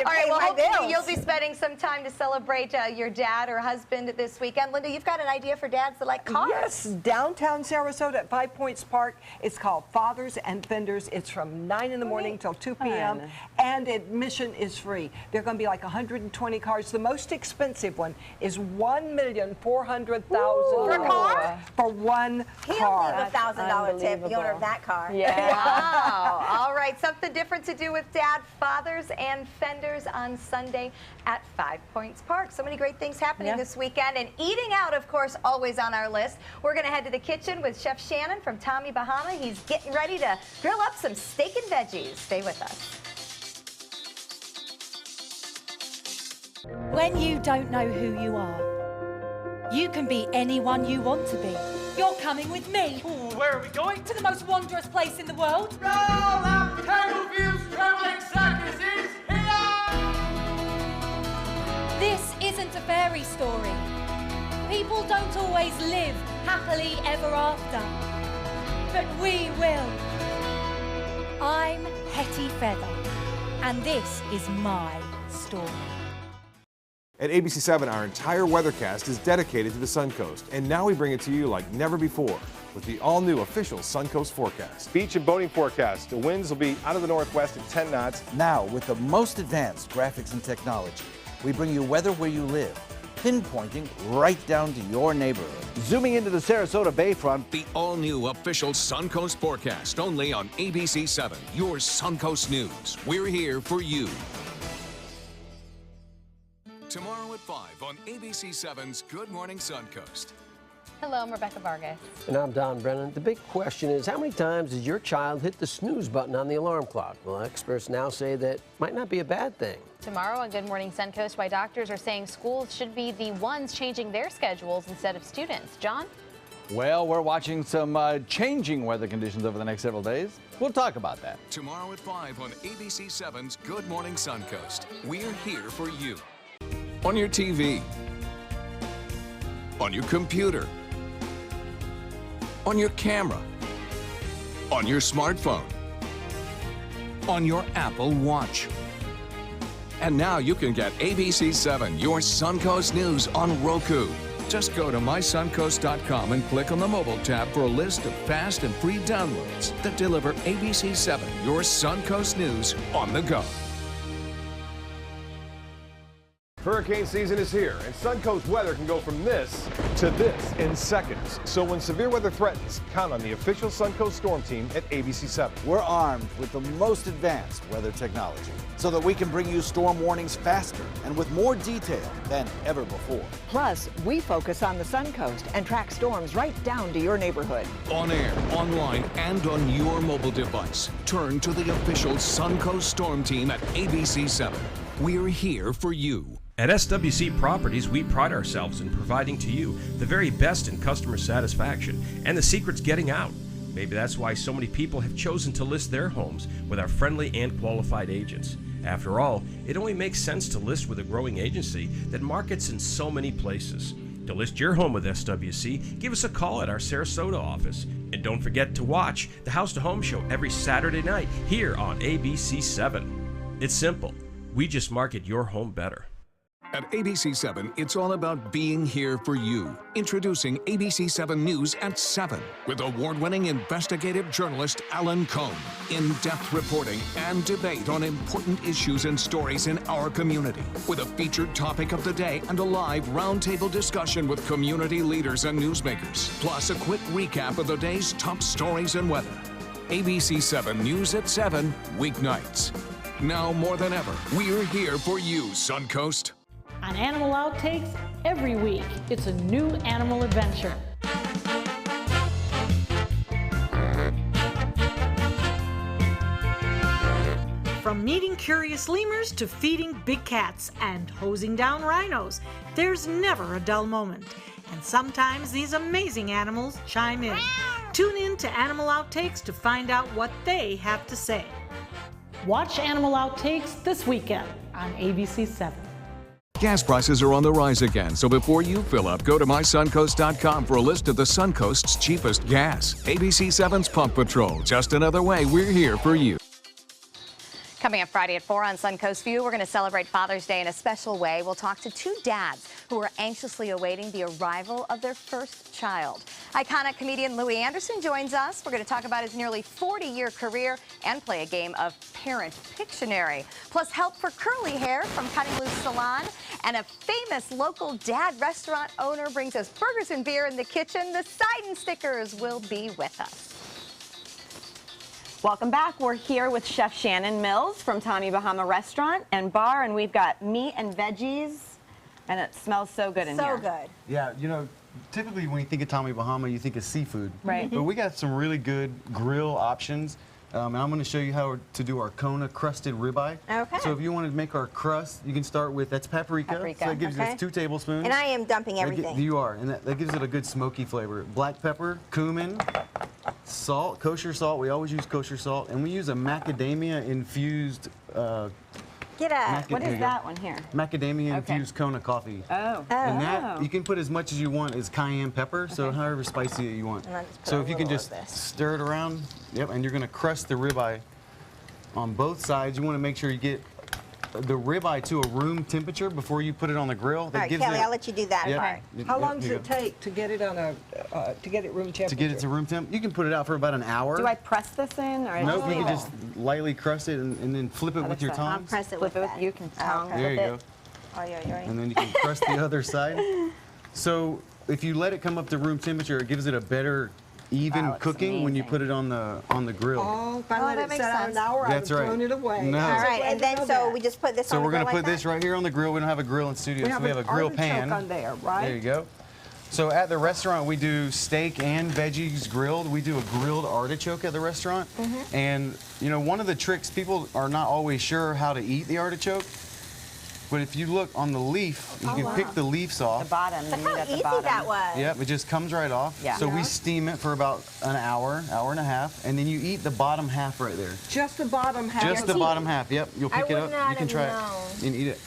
right, well, my hopefully bills. you'll be spending some time to celebrate your dad or husband this weekend. Linda, you've got an idea for dads that like cars. Yes, downtown Sarasota at 5 Points Park. It's called Fathers and Fenders. It's from 9 in the morning till 2 p.m. Fun. and admission is free. There are going to be like 120 cars. The most expensive one is $1,400,000 For a car? for one He'll car. leave a $1,000 tip, the owner of that car. Yeah. Wow. All right, something different to do with Dad, Fathers and Fenders on Sunday at 5 Points Park. So many great things happening this weekend. And eating out, of course, always on our list. We're going to head to the kitchen with Chef Shannon from Tommy Bahama. He's getting ready to grill up some steak and veggies. Stay with us. When you don't know who you are, you can be anyone you want to be. You're coming with me. Ooh, where are we going? To the most wondrous place in the world. Roll up, Tableviews Traveling Circus is here! This isn't a fairy story. People don't always live happily ever after. But we will. I'm Hetty Feather, and this is my story. At ABC7, our entire weathercast is dedicated to the Suncoast, and now we bring it to you like never before with the all-new official Suncoast forecast. Beach and boating forecast. The winds will be out of the northwest at 10 knots. Now, with the most advanced graphics and technology, we bring you weather where you live, pinpointing right down to your neighborhood. Zooming into the Sarasota Bayfront, The all-new official Suncoast forecast, only on ABC7, your Suncoast News. We're here for you. Tomorrow at 5 on ABC7's Good Morning Suncoast. Hello, I'm Rebecca Vargas. And I'm Don Brennan. The big question is, how many times does your child hit the snooze button on the alarm clock? Well, experts now say that might not be a bad thing. Tomorrow on Good Morning Suncoast, why doctors are saying schools should be the ones changing their schedules instead of students. John? well, we're watching some changing weather conditions over the next several days. We'll talk about that. Tomorrow at 5 on ABC7's Good Morning Suncoast. We're here for you. On your TV, on your computer, on your camera, on your smartphone, on your Apple Watch. And now you can get ABC7, your Suncoast News, on Roku. Just go to mysuncoast.com and click on the mobile tab for a list of fast and free downloads that deliver ABC7, your Suncoast News, on the go. Hurricane season is here, and Suncoast weather can go from this to this in seconds. So when severe weather threatens, count on the official Suncoast Storm Team at ABC7. We're armed with the most advanced weather technology so that we can bring you storm warnings faster and with more detail than ever before. Plus, we focus on the Suncoast and track storms right down to your neighborhood. On air, online, and on your mobile device. Turn to the official Suncoast Storm Team at ABC7. We're here for you. At SWC Properties, we pride ourselves in providing to you the very best in customer satisfaction, and the secret's getting out. Maybe that's why so many people have chosen to list their homes with our friendly and qualified agents. After all, it only makes sense to list with a growing agency that markets in so many places. To list your home with SWC, give us a call at our Sarasota office. And don't forget to watch the House to Home Show every Saturday night here on ABC7. It's simple. We just market your home better. At ABC7, it's all about being here for you. Introducing ABC7 News at 7 with award-winning investigative journalist Alan Cohn. In-depth reporting and debate on important issues and stories in our community. With a featured topic of the day and a live roundtable discussion with community leaders and newsmakers. Plus a quick recap of the day's top stories and weather. ABC7 News at 7, weeknights. Now more than ever, we're here for you, Suncoast. On Animal Outtakes, every week, it's a new animal adventure. From From meeting curious lemurs to feeding big cats and hosing down rhinos, there's never a dull moment. And sometimes these amazing animals chime in. Tune in to Animal Outtakes to find out what they have to say. Watch Animal Outtakes this weekend on ABC 7. Gas prices are on the rise again, so before you fill up, go to mysuncoast.com for a list of the Suncoast's cheapest gas. ABC 7's Pump Patrol, just another way we're here for you. Coming up Friday at 4 on Suncoast View, we're going to celebrate Father's Day in a special way. We'll talk to two dads who are anxiously awaiting the arrival of their first child. Iconic comedian Louis Anderson joins us. We're going to talk about his nearly 40-year career and play a game of Parent Pictionary. Plus help for curly hair from Cutting Loose Salon. And a famous local dad restaurant owner brings us burgers and beer in the kitchen. The Sidon Stickers will be with us. Welcome back. We're here with Chef Shannon Mills from Tommy Bahama Restaurant and Bar, and we've got meat and veggies, and it smells so good in here. So good. Yeah, you know, typically when you think of Tommy Bahama, you think of seafood. Right. But we got some really good grill options. And I'm going to show you how to do our Kona crusted ribeye. Okay. So if you want to make our crust, you can start with, that's paprika. So that gives us 2 tablespoons. And I am dumping everything. You are, and that gives it a good smoky flavor. Black pepper, cumin, salt, kosher salt. We always use kosher salt. And we use a macadamia infused what is that one here? Macadamia infused Kona coffee. Oh. And that, you can put as much as you want as cayenne pepper, so however spicy you want. So if you can just stir it around, and you're gonna crust the ribeye on both sides. You wanna make sure you get the ribeye to a room temperature before you put it on the grill. All right, Kelly, I'll let you do that. How long does it take to get it on a to get it room temperature? To get it to room temp, you can put it out for about an hour. Do I press this in? Or Nope, you can just lightly crust it and then flip it with your tongs. I'll press it with that. You can tongue. There you go. And then you can crust the other side. So if you let it come up to room temperature, it gives it a better even cooking when you put it on the grill. Oh, if I let it set out an hour, I would have thrown it away. No. All right, and then so we just put this on the grill. So we're going to like put this right here on the grill. We don't have a grill in studio, so we have a grill pan. On there, right? There you go. So at the restaurant, we do steak and veggies grilled. We do a grilled artichoke at the restaurant. And, you know, one of the tricks, people are not always sure how to eat the artichoke. But if you look on the leaf, you can pick the leaves off. The bottom, the meat at the bottom. How easy that was. Yep, it just comes right off. Yeah. So we steam it for about an hour, hour and a half, and then you eat the bottom half right there. Just the bottom half? Just the bottom half, yep. You'll pick it up, you can try it and eat it.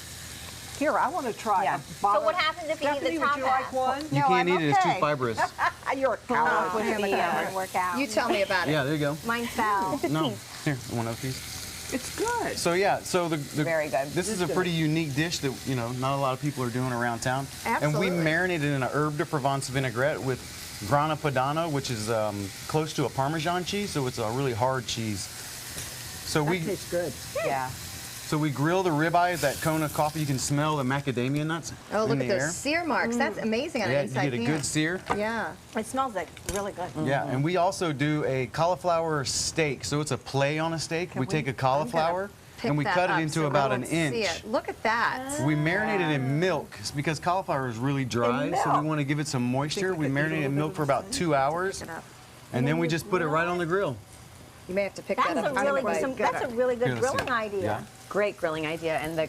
Here, I want to try a bottom. So what happens if you eat the Stephanie, top would you like half? one? You can't eat it, it's too fibrous. You're a coward. Work out. You tell me about it. Yeah, there you go. Mine fell. No, here, one other piece. It's good. So yeah, so the very good. This is a pretty unique dish that, you know, not a lot of people are doing around town. Absolutely. And we marinate it in an herb de Provence vinaigrette with grana padano, which is close to a Parmesan cheese, so it's a really hard cheese. So that tastes good. Yeah. So we grill the ribeye, that Kona coffee. You can smell the macadamia nuts. Oh, look in at the those air. sear marks. That's amazing on Yeah, the inside. you get a good sear. Yeah. It smells like really good. Yeah, and we also do a cauliflower steak. So it's a play on a steak. We take a cauliflower and we cut it into about an inch. Look at that. We marinate it in milk because cauliflower is really dry, so we want to give it some moisture. We marinate it in milk for about 2 hours, and then we just put it right on the grill. You may have to pick That's that up. a really good Here, let's grilling see. idea. Yeah. Great grilling idea, and the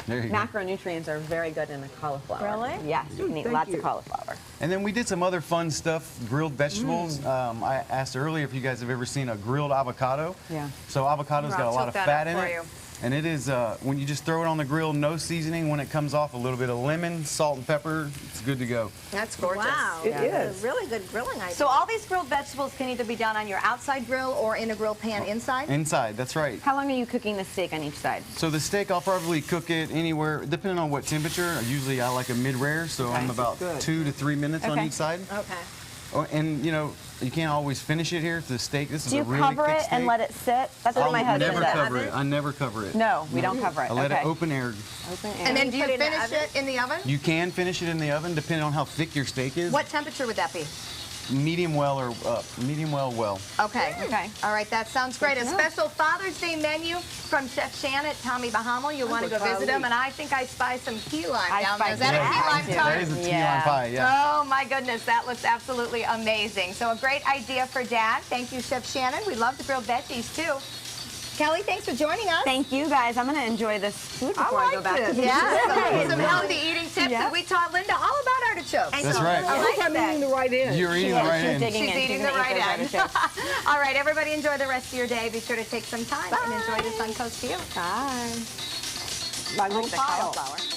There you go. macronutrients are very good in the cauliflower. Really? Yes, you can eat lots of cauliflower. And then we did some other fun stuff, grilled vegetables. I asked earlier if you guys have ever seen a grilled avocado. Yeah. So avocado's got a lot of fat in it. And it is, when you just throw it on the grill, no seasoning. When it comes off, a little bit of lemon, salt and pepper, it's good to go. That's gorgeous. Wow. It is. A really good grilling idea. So all these grilled vegetables can either be done on your outside grill or in a grill pan inside? Inside, that's right. How long are you cooking the steak on each side? So the steak, I'll probably cook it anywhere, depending on what temperature. Usually I like a mid-rare, so I'm about 2 to 3 minutes on each side. Okay. Oh, and you know, you can't always finish it here. The steak, this is Do a you really cover thick it steak. and let it sit? That's what my I'll husband never does. cover it. I never cover it. No, we don't cover it. I let okay. it open air. Open air. And then do you put it in the finish oven? it in the oven? You can finish it in the oven, depending on how thick your steak is. What temperature would that be? Medium well or medium well. Okay. Okay. All right, that sounds great. A special Father's Day menu from Chef Shan at Tommy Bahama. You'll want to go visit him, and I think I spy some key lime down there. Is that a key lime tart? That is a key lime pie, yeah. Oh my goodness, that looks absolutely amazing. So a great idea for Dad. Thank you, Chef Shannon. We love the grilled veggies too. Kelly, thanks for joining us. Thank you, guys. I'm going to enjoy this food before I go back to the Yeah, some healthy eating tips that we taught Linda all about artichokes. That's right. I hope I'm eating the right end. You're eating the right end. She's eating the right end. All right, everybody enjoy the rest of your day. Be sure to take some time and enjoy the Suncoast view. Bye. My little the file. cauliflower.